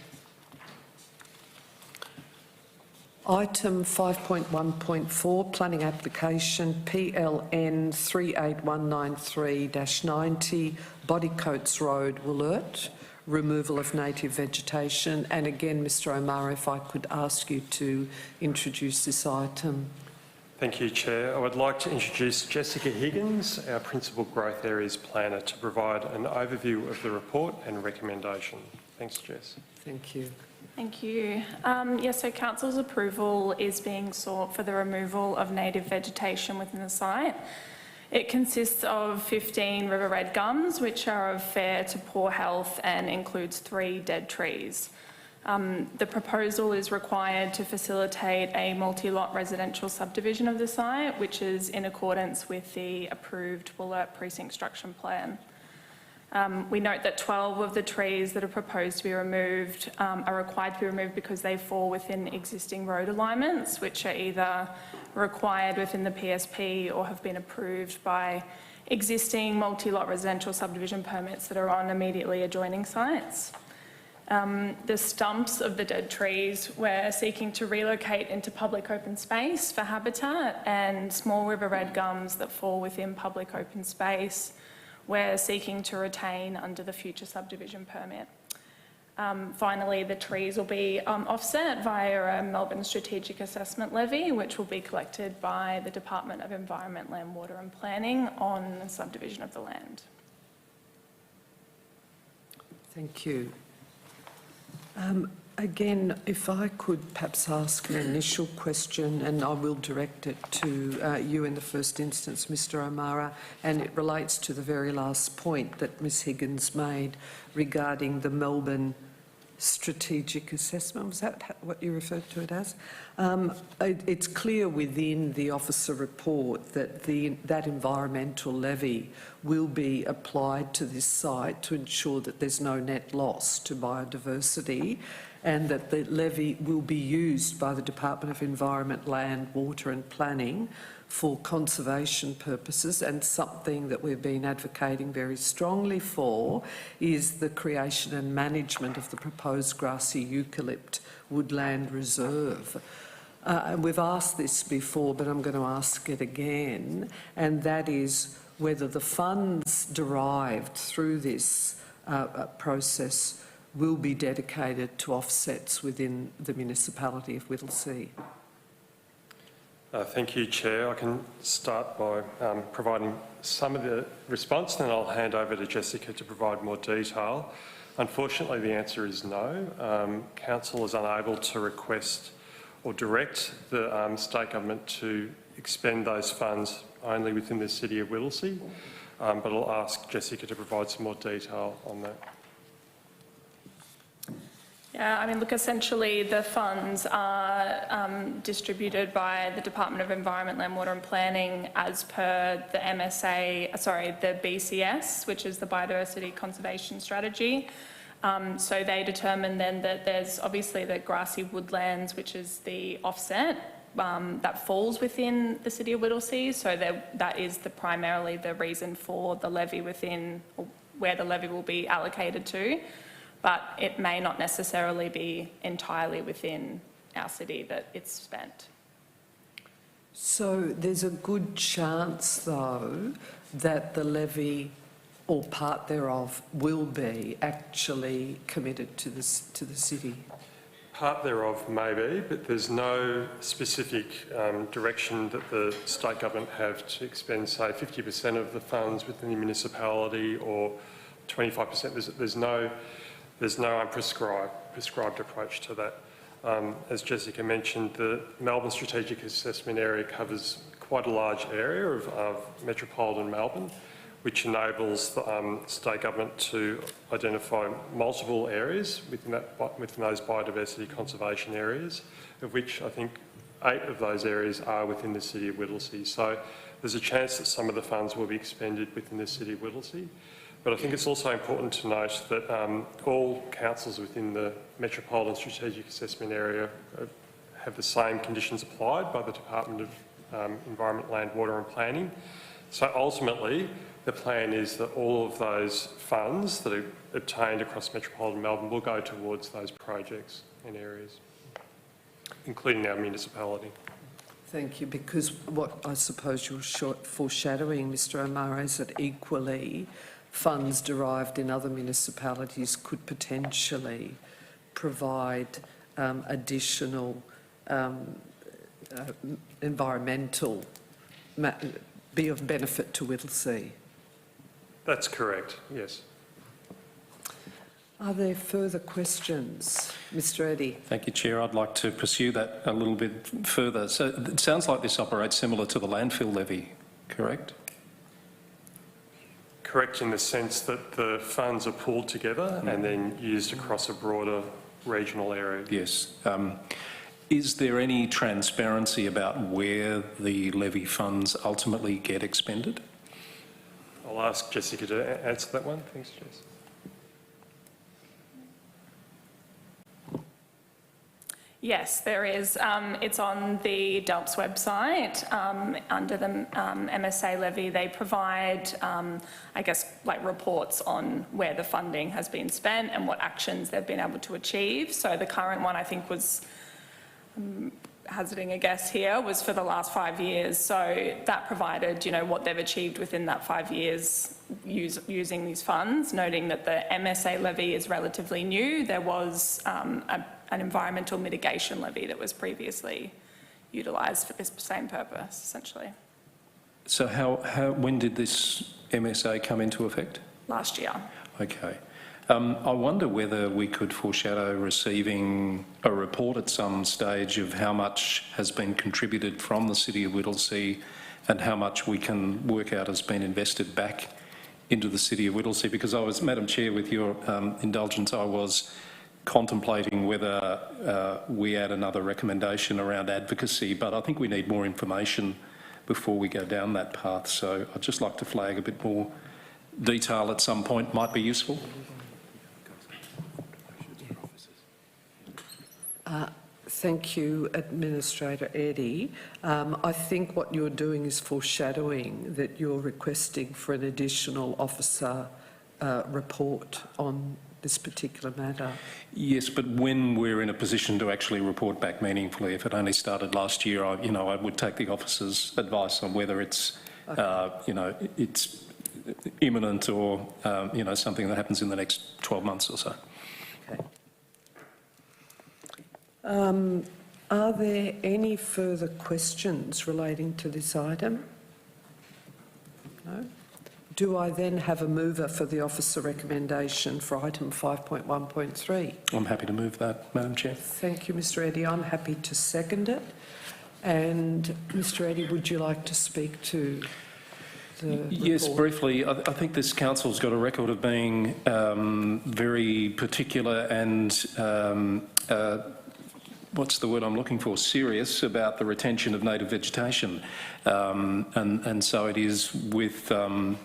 Item 5.1.4, planning application PLN 38193-90, Bodycoats Road, Wollert, removal of native vegetation. And again, Mr O'Mara, if I could ask you to introduce this item. Thank you, Chair. I would like to introduce Jessica Higgins, our Principal Growth Areas Planner, to provide an overview of the report and recommendation. Thanks, Jess. Thank you. Thank you. So Council's approval is being sought for the removal of native vegetation within the site. It consists of 15 river red gums, which are of fair to poor health and includes 3 dead trees. The proposal is required to facilitate a multi-lot residential subdivision of the site, which is in accordance with the approved Wollert Precinct Structure Plan. We note that 12 of the trees that are proposed to be removed are required to be removed because they fall within existing road alignments, which are either required within the PSP or have been approved by existing multi-lot residential subdivision permits that are on immediately adjoining sites. The stumps of the dead trees we're seeking to relocate into public open space for habitat, and small river red gums that fall within public open space we're seeking to retain under the future subdivision permit. Finally, the trees will be offset via a Melbourne Strategic Assessment Levy, which will be collected by the Department of Environment, Land, Water and Planning on the subdivision of the land. Thank you. Again, if I could perhaps ask an initial question, and I will direct it to you in the first instance, Mr O'Mara, and it relates to the very last point that Ms Higgins made regarding the Melbourne Strategic Assessment. Was that what you referred to it as? It's clear within the officer report that that environmental levy will be applied to this site to ensure that there's no net loss to biodiversity, and that the levy will be used by the Department of Environment, Land, Water and Planning for conservation purposes. And something that we've been advocating very strongly for is the creation and management of the proposed grassy eucalypt woodland reserve. And we've asked this before, but I'm going to ask it again, and that is whether the funds derived through this process will be dedicated to offsets within the municipality of Whittlesea. Thank you, Chair. I can start by providing some of the response, then I'll hand over to Jessica to provide more detail. Unfortunately, the answer is no. Council is unable to request or direct the state government to expend those funds only within the City of Whittlesea, but I'll ask Jessica to provide some more detail on that. Yeah, look, essentially the funds are distributed by the Department of Environment, Land, Water and Planning as per the the BCS, which is the Biodiversity Conservation Strategy. So they determine then that there's obviously the grassy woodlands, which is the offset that falls within the City of Whittlesea. So that is primarily the reason for the levy within, or where the levy will be allocated to. But it may not necessarily be entirely within our city that it's spent. So there's a good chance, though, that the levy or part thereof will be actually committed to the city. Part thereof may be, but there's no specific direction that the state government have to expend, say, 50% of the funds within the municipality or 25%. There's no prescribed approach to that. As Jessica mentioned, the Melbourne Strategic Assessment Area covers quite a large area of metropolitan Melbourne, which enables the state government to identify multiple areas within those biodiversity conservation areas, of which I think 8 of those areas are within the City of Whittlesea. So there's a chance that some of the funds will be expended within the City of Whittlesea. But I think it's also important to note that all councils within the Metropolitan Strategic Assessment Area have the same conditions applied by the Department of Environment, Land, Water and Planning. So ultimately, the plan is that all of those funds that are obtained across metropolitan Melbourne will go towards those projects and areas, including our municipality. Thank you, because what I suppose you're foreshadowing, Mr O'Mara, is that equally funds derived in other municipalities could potentially provide additional environmental, be of benefit to Whittlesea. That's correct, yes. Are there further questions? Mr Eddy. Thank you, Chair. I'd like to pursue that a little bit further. So it sounds like this operates similar to the landfill levy, correct? Correct in the sense that the funds are pooled together and then used across a broader regional area. Yes. Is there any transparency about where the levy funds ultimately get expended? I'll ask Jessica to answer that one. Thanks, Jess. Yes, there is. It's on the DELPS website under the MSA levy. They provide, I guess, like reports on where the funding has been spent and what actions they've been able to achieve. So the current one, I think, was, hazarding a guess here, was for the last 5 years. So that provided, you know, what they've achieved within that 5 years using these funds, noting that the MSA levy is relatively new. There was an environmental mitigation levy that was previously utilised for this same purpose, essentially. So when did this MSA come into effect? Last year. Okay. I wonder whether we could foreshadow receiving a report at some stage of how much has been contributed from the City of Whittlesea and how much we can work out has been invested back into the City of Whittlesea, because I was, Madam Chair, with your indulgence, I was contemplating whether we add another recommendation around advocacy, but I think we need more information before we go down that path. So I'd just like to flag a bit more detail at some point might be useful. Thank you, Administrator Eddy. I think what you're doing is foreshadowing that you're requesting for an additional officer report on this particular matter. Yes, but when we're in a position to actually report back meaningfully, if it only started last year, I would take the officer's advice on whether it's, okay, it's imminent or, something that happens in the next 12 months or so. Okay. Are there any further questions relating to this item? No? Do I then have a mover for the officer recommendation for item 5.1.3? I'm happy to move that, Madam Chair. Thank you, Mr Eddy. I'm happy to second it. And Mr Eddy, would you like to speak to the Yes, report? briefly. I think this council's got a record of being very particular and what's the word I'm looking for? Serious about the retention of native vegetation, and so it is with some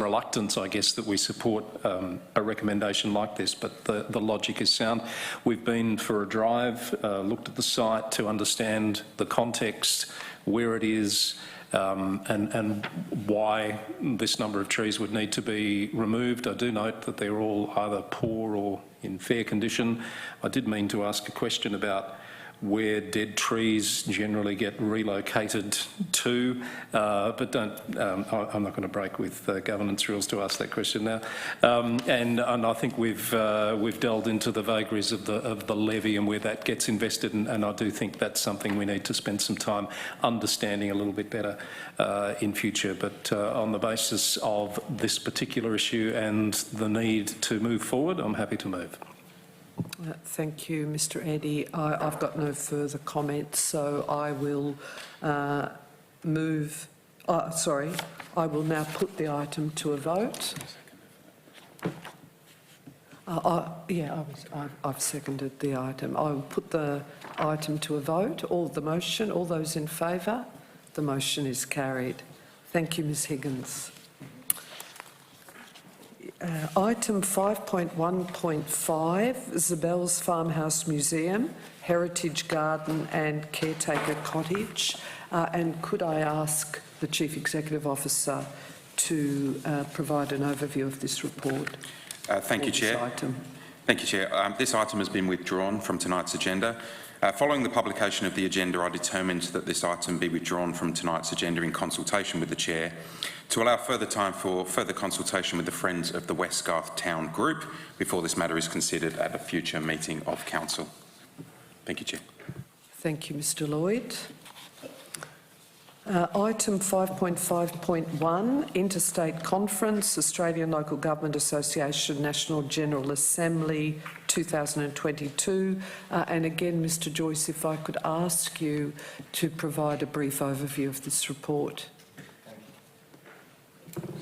reluctance, I guess, that we support a recommendation like this, but the logic is sound. We've been for a drive, looked at the site to understand the context, where it is, and why this number of trees would need to be removed. I do note that they're all either poor or in fair condition. I did mean to ask a question about where dead trees generally get relocated to, but I'm not going to break with governance rules to ask that question now. And I think we've delved into the vagaries of the levy and where that gets invested, and I do think that's something we need to spend some time understanding a little bit better in future. But on the basis of this particular issue and the need to move forward, I'm happy to move. Thank you, Mr Eddy. I've got no further comments, so I will I will now put the item to a vote. I've seconded the item. I will put the item to a vote. All those in favour? The motion is carried. Thank you, Ms Higgins. Item 5.1.5, Zabel's Farmhouse Museum, Heritage Garden and Caretaker Cottage. And could I ask the Chief Executive Officer to provide an overview of this report? Thank you, Chair. Thank you, Chair. This item has been withdrawn from tonight's agenda. Following the publication of the agenda, I determined that this item be withdrawn from tonight's agenda in consultation with the Chair to allow further time for further consultation with the Friends of the Westgarth Town Group before this matter is considered at a future meeting of Council. Thank you, Chair. Thank you, Mr Lloyd. Item 5.5.1, Interstate Conference, Australian Local Government Association National General Assembly 2022. And again, Mr Joyce, if I could ask you to provide a brief overview of this report.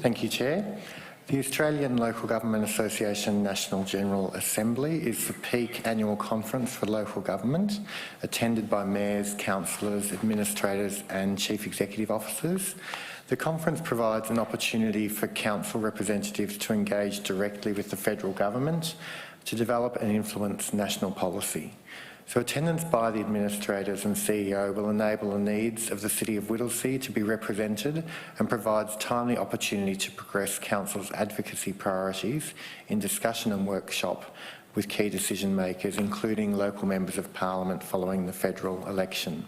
Thank you, Chair. The Australian Local Government Association National General Assembly is the peak annual conference for local government, attended by mayors, councillors, administrators and chief executive officers. The conference provides an opportunity for council representatives to engage directly with the federal government to develop and influence national policy. So attendance by the administrators and CEO will enable the needs of the City of Whittlesea to be represented and provides timely opportunity to progress Council's advocacy priorities in discussion and workshop with key decision makers, including local members of Parliament following the federal election.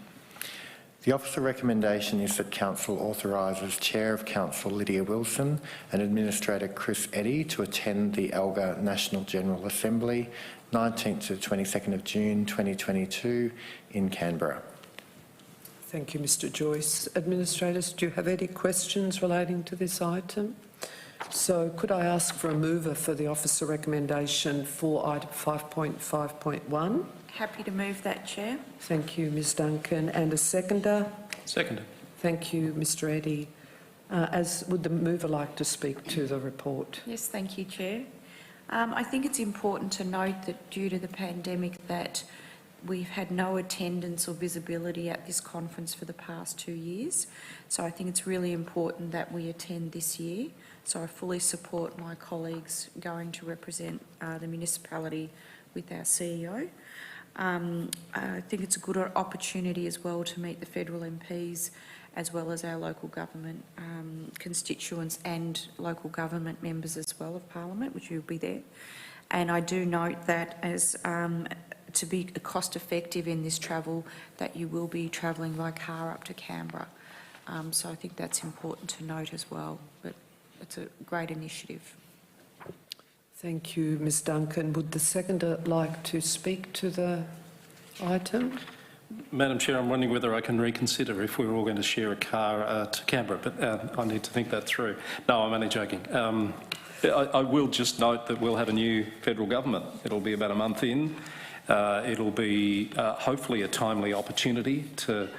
The officer recommendation is that Council authorises Chair of Council Lydia Wilson and Administrator Chris Eddy to attend the ALGA National General Assembly 19th to 22nd of June 2022 in Canberra. Thank you, Mr Joyce. Administrators, do you have any questions relating to this item? So could I ask for a mover for the officer recommendation for item 5.5.1? Happy to move that, Chair. Thank you, Ms Duncan. And a seconder? Seconded. Thank you, Mr Eddy. Would the mover like to speak to the report? Yes, thank you, Chair. I think it's important to note that due to the pandemic that we've had no attendance or visibility at this conference for the past 2 years. So I think it's really important that we attend this year. So I fully support my colleagues going to represent the municipality with our CEO. I think it's a good opportunity as well to meet the federal MPs as well as our local government constituents and local government members as well of Parliament, which will be there. And I do note that as to be cost effective in this travel, that you will be travelling by car up to Canberra. So I think that's important to note as well, but it's a great initiative. Thank you, Ms Duncan. Would the seconder like to speak to the item? Madam Chair, I'm wondering whether I can reconsider if we were all going to share a car to Canberra, but I need to think that through. No, I'm only joking. I will just note that we'll have a new federal government. It'll be about a month in. It'll be hopefully a timely opportunity to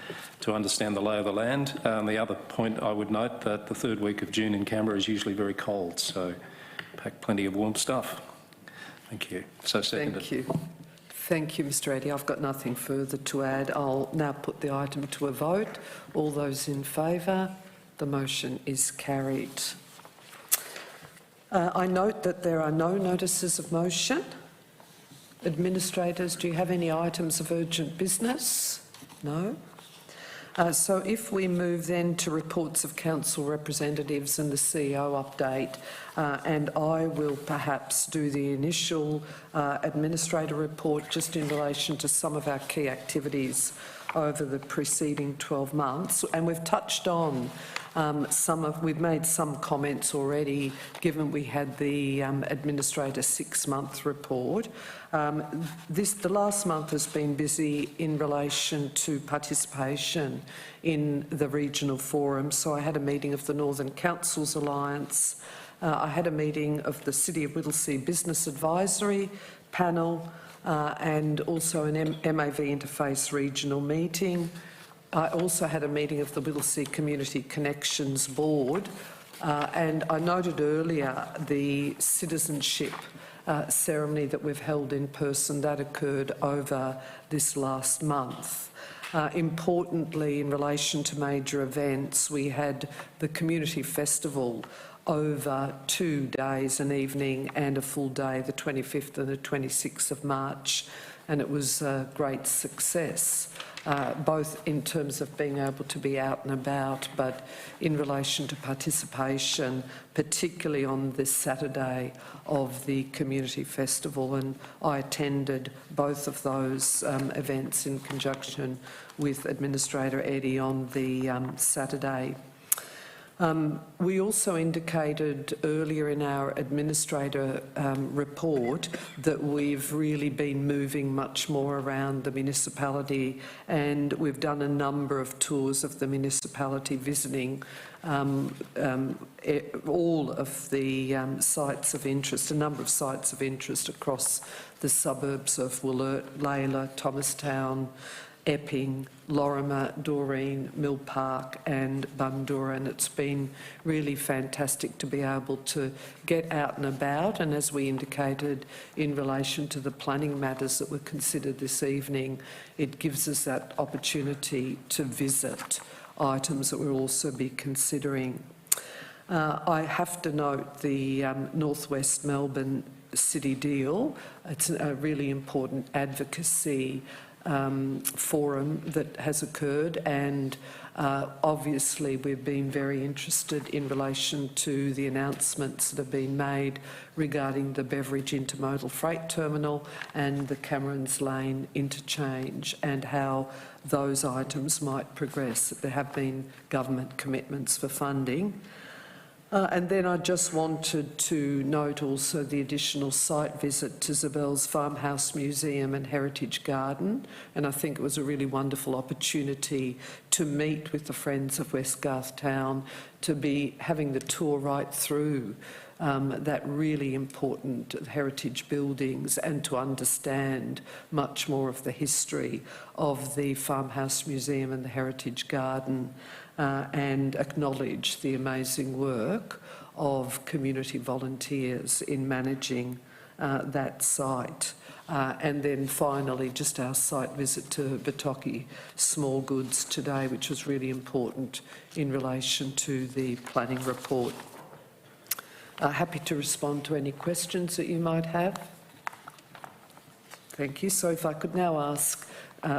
understand the lay of the land. The other point I would note that the third week of June in Canberra is usually very cold, so pack plenty of warm stuff. Thank you. So seconded. Thank you. Thank you, Mr Eddy. I've got nothing further to add. I'll now put the item to a vote. All those in favour? The motion is carried. I note that there are no notices of motion. Administrators, do you have any items of urgent business? No? So if we move then to reports of council representatives and the CEO update, and I will perhaps do the initial administrator report just in relation to some of our key activities over the preceding 12 months. And we've touched on we've made some comments already, given we had the administrator 6-month report. The last month has been busy in relation to participation in the regional forum. So I had a meeting of the Northern Councils Alliance. I had a meeting of the City of Whittlesea Business Advisory Panel. and also an MAV Interface regional meeting. I also had a meeting of the Whittlesea Community Connections Board, and I noted earlier the citizenship ceremony that we've held in person that occurred over this last month. Importantly, in relation to major events, we had the community festival over 2 days, an evening and a full day, the 25th and the 26th of March, and it was a great success, both in terms of being able to be out and about, but in relation to participation, particularly on this Saturday of the community festival, and I attended both of those events in conjunction with Administrator Eddie on the Saturday. We also indicated earlier in our administrator report that we've really been moving much more around the municipality, and we've done a number of tours of the municipality, visiting all of the sites of interest, a number of sites of interest across the suburbs of Wollert, Layla, Thomastown, Epping, Lorimer, Doreen, Mill Park and Bundoora, and it's been really fantastic to be able to get out and about, and as we indicated in relation to the planning matters that were considered this evening, it gives us that opportunity to visit items that we'll also be considering. I have to note the North West Melbourne City Deal. It's a really important advocacy forum that has occurred, and obviously we've been very interested in relation to the announcements that have been made regarding the Beveridge Intermodal Freight Terminal and the Camerons Lane interchange, and how those items might progress. There have been government commitments for funding. And then I just wanted to note also the additional site visit to Zabel's Farmhouse Museum and Heritage Garden, and I think it was a really wonderful opportunity to meet with the Friends of West Garth Town, to be having the tour right through that really important heritage buildings, and to understand much more of the history of the Farmhouse Museum and the Heritage Garden. And acknowledge the amazing work of community volunteers in managing that site. And then finally, just our site visit to Batoki Small Goods today, which was really important in relation to the planning report. Happy to respond to any questions that you might have. Thank you. So if I could now ask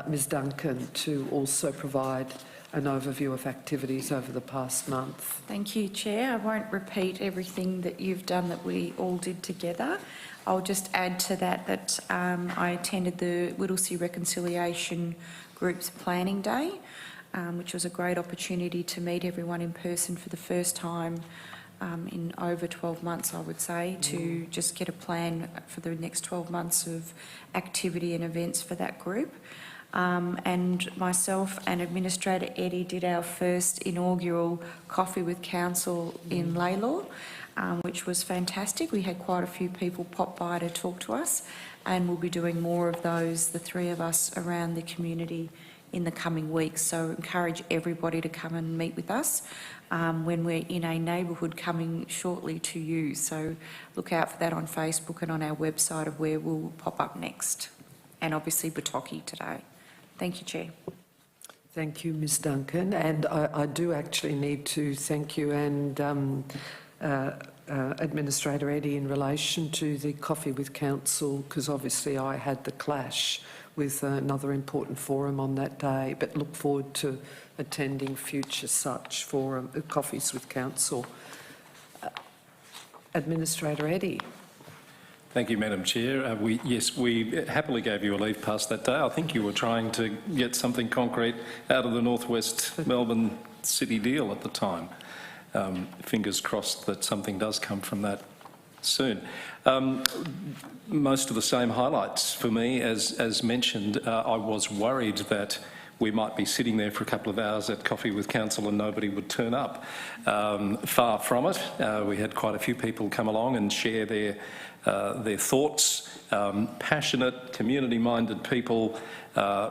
Ms Duncan to also provide an overview of activities over the past month. Thank you, Chair. I won't repeat everything that you've done that we all did together. I'll just add to that I attended the Whittlesea Reconciliation Group's Planning Day, which was a great opportunity to meet everyone in person for the first time in over 12 months, I would say, to just get a plan for the next 12 months of activity and events for that group. And myself and Administrator Eddie did our first inaugural Coffee with Council in Laylaw, which was fantastic. We had quite a few people pop by to talk to us, and we'll be doing more of those, the three of us, around the community in the coming weeks. So encourage everybody to come and meet with us when we're in a neighbourhood coming shortly to you. So look out for that on Facebook and on our website of where we'll pop up next. And obviously Batoki today. Thank you, Chair. Thank you, Ms Duncan. And I do actually need to thank you and Administrator Eddie in relation to the Coffee with Council, because obviously I had the clash with another important forum on that day, but look forward to attending future such forum, Coffees with Council. Administrator Eddie. Thank you, Madam Chair. We happily gave you a leave pass that day. I think you were trying to get something concrete out of the North West Melbourne City Deal at the time. Fingers crossed that something does come from that soon. Most of the same highlights for me, as mentioned. I was worried that we might be sitting there for a couple of hours at Coffee with Council and nobody would turn up. Far from it. We had quite a few people come along and share their thoughts. Passionate, community-minded people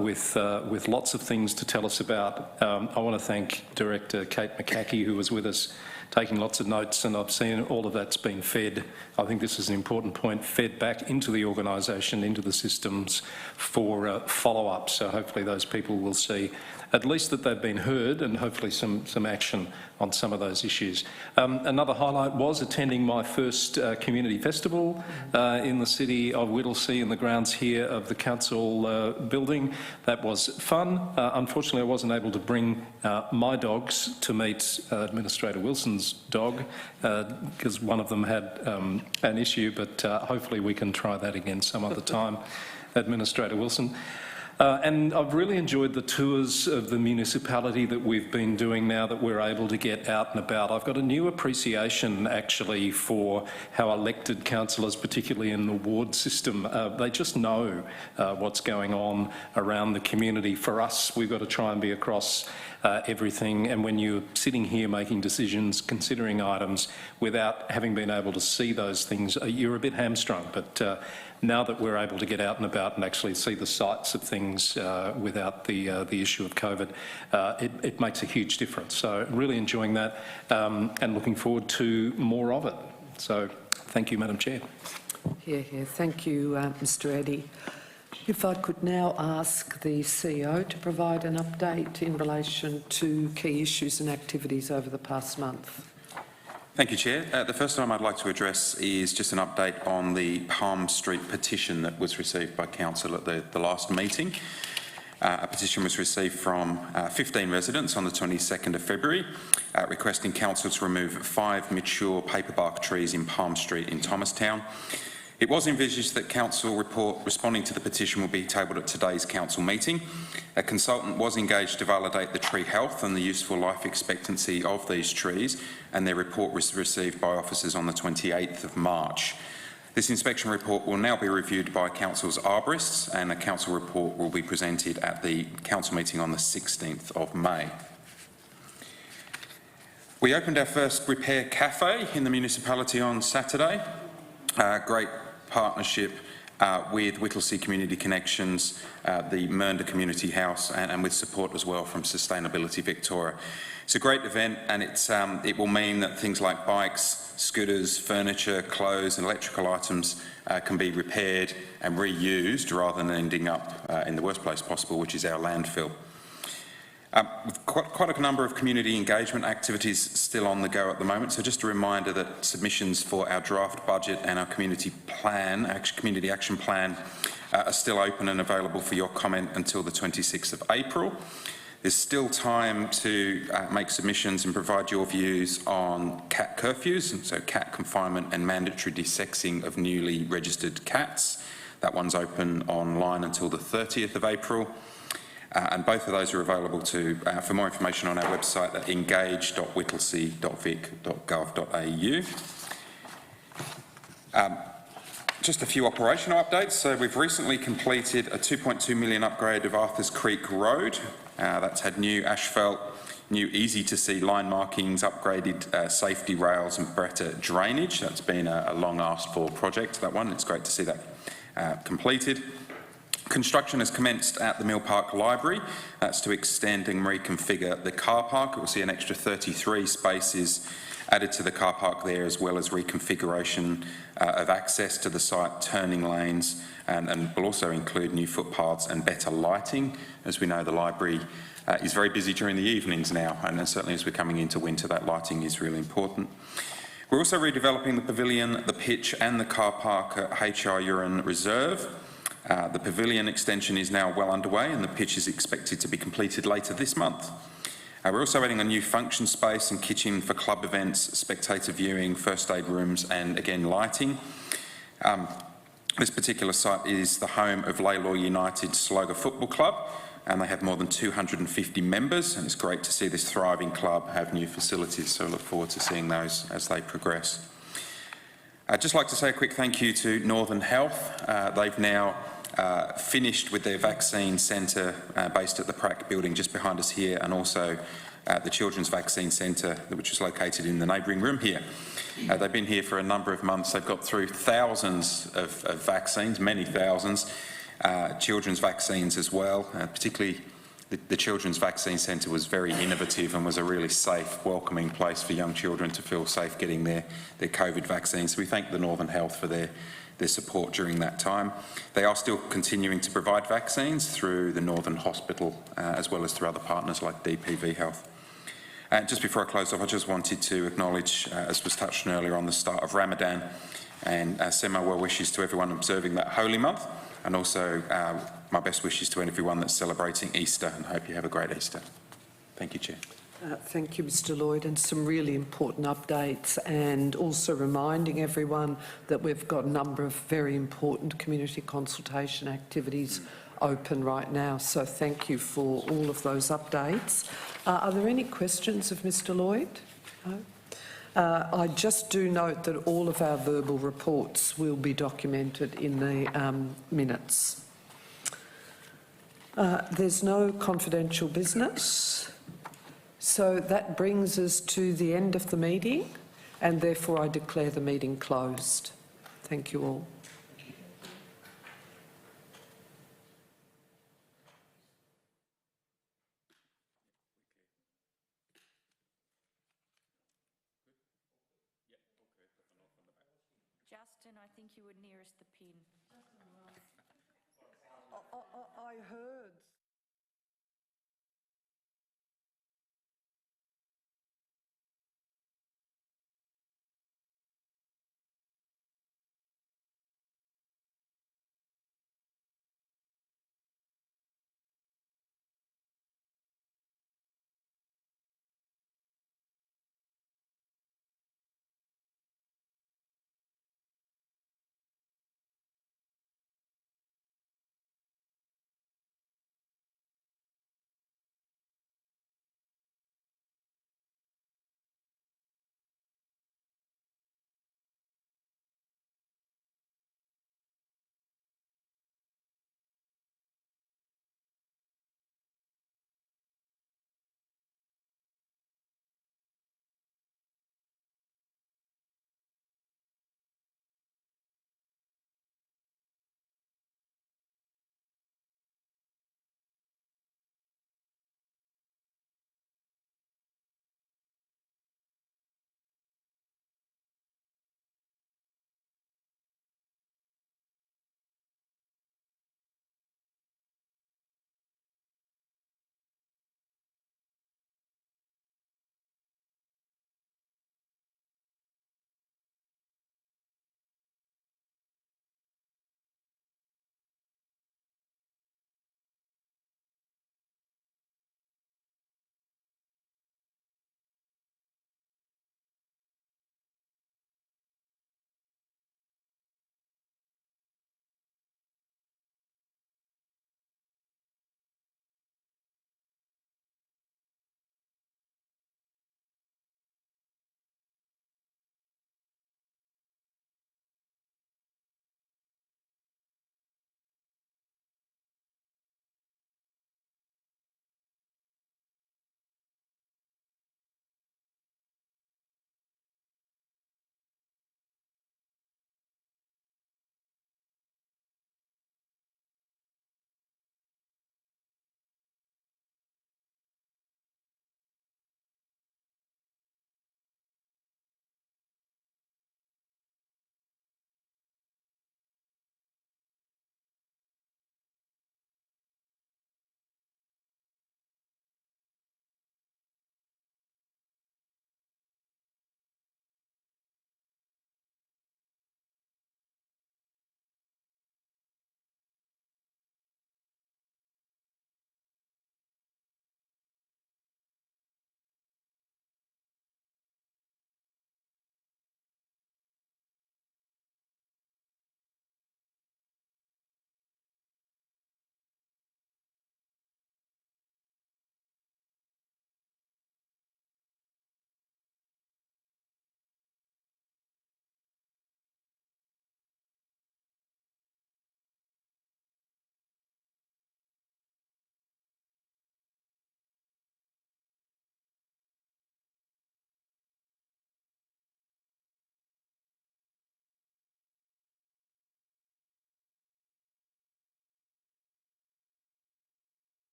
with lots of things to tell us about. I want to thank Director Kate McCackey, who was with us, taking lots of notes, and I've seen all of that's been fed. I think this is an important point, fed back into the organisation, into the systems for follow-up. So hopefully those people will see at least that they've been heard and hopefully some action on some of those issues. Another highlight was attending my first community festival in the city of Whittlesea in the grounds here of the council building. That was fun. Unfortunately, I wasn't able to bring my dogs to meet Administrator Wilson's dog because one of them had an issue, but hopefully we can try that again some other time, Administrator Wilson. And I've really enjoyed the tours of the municipality that we've been doing now that we're able to get out and about. I've got a new appreciation actually for how elected councillors, particularly in the ward system, they just know what's going on around the community. For us, we've got to try and be across everything, and when you're sitting here making decisions, considering items without having been able to see those things, you're a bit hamstrung. But now that we're able to get out and about and actually see the sights of things without the issue of COVID, it makes a huge difference. So really enjoying that and looking forward to more of it. So thank you, Madam Chair. Yeah. Thank you, Mr Eddy. If I could now ask the CEO to provide an update in relation to key issues and activities over the past month. Thank you, Chair. The first item I'd like to address is just an update on the Palm Street petition that was received by Council at the last meeting. A petition was received from 15 residents on the 22nd of February, requesting Council to remove 5 mature paperbark trees in Palm Street in Thomastown. It was envisaged that Council report responding to the petition will be tabled at today's Council meeting. A consultant was engaged to validate the tree health and the useful life expectancy of these trees, and their report was received by officers on the 28th of March. This inspection report will now be reviewed by Council's arborists, and a Council report will be presented at the Council meeting on the 16th of May. We opened our first repair cafe in the municipality on Saturday. Great partnership with Whittlesea Community Connections, the Mernda Community House, and with support as well from Sustainability Victoria. It's a great event, and it will mean that things like bikes, scooters, furniture, clothes and electrical items can be repaired and reused rather than ending up in the worst place possible, which is our landfill. With quite a number of community engagement activities still on the go at the moment, so just a reminder that submissions for our draft budget and our community action plan are still open and available for your comment until the 26th of April. There's still time to make submissions and provide your views on cat curfews, and so cat confinement and mandatory desexing of newly registered cats. That one's open online until the 30th of April. And both of those are available for more information on our website at engage.whittlesea.vic.gov.au. Just a few operational updates. So we've recently completed a $2.2 million upgrade of Arthurs Creek Road. That's had new asphalt, new easy-to-see line markings, upgraded safety rails and better drainage. That's been a long-asked-for project, that one. It's great to see that completed. Construction has commenced at the Mill Park Library. That's to extend and reconfigure the car park. It will see an extra 33 spaces added to the car park there, as well as reconfiguration of access to the site, turning lanes, and will also include new footpaths and better lighting. As we know, the library is very busy during the evenings now, and certainly as we're coming into winter, that lighting is really important. We're also redeveloping the pavilion, the pitch and the car park at HR Urine Reserve. The pavilion extension is now well underway, and the pitch is expected to be completed later this month. We're also adding a new function space and kitchen for club events, spectator viewing, first aid rooms and again lighting. This particular site is the home of Laylaw United Sloga Football Club, and they have more than 250 members, and it's great to see this thriving club have new facilities, so I look forward to seeing those as they progress. I'd just like to say a quick thank you to Northern Health. They've now finished with their vaccine centre based at the Prac building just behind us here, and also the Children's Vaccine Centre, which is located in the neighbouring room here. They've been here for a number of months. They've got through thousands of vaccines, many thousands, children's vaccines as well. Particularly the Children's Vaccine Centre was very innovative and was a really safe, welcoming place for young children to feel safe getting their COVID vaccines. So we thank the Northern Health for their support during that time. They are still continuing to provide vaccines through the Northern Hospital as well as through other partners like DPV Health. Just before I close off, I just wanted to acknowledge, as was touched on earlier, on the start of Ramadan, and send my well wishes to everyone observing that holy month, and also my best wishes to everyone that's celebrating Easter, and hope you have a great Easter. Thank you, Chair. Thank you, Mr Lloyd, and some really important updates, and also reminding everyone that we've got a number of very important community consultation activities open right now. So thank you for all of those updates. Are there any questions of Mr Lloyd? No? I just do note that all of our verbal reports will be documented in the minutes. There's no confidential business. So that brings us to the end of the meeting, and therefore I declare the meeting closed. Thank you all. Justin, I think you were nearest the pin. I heard.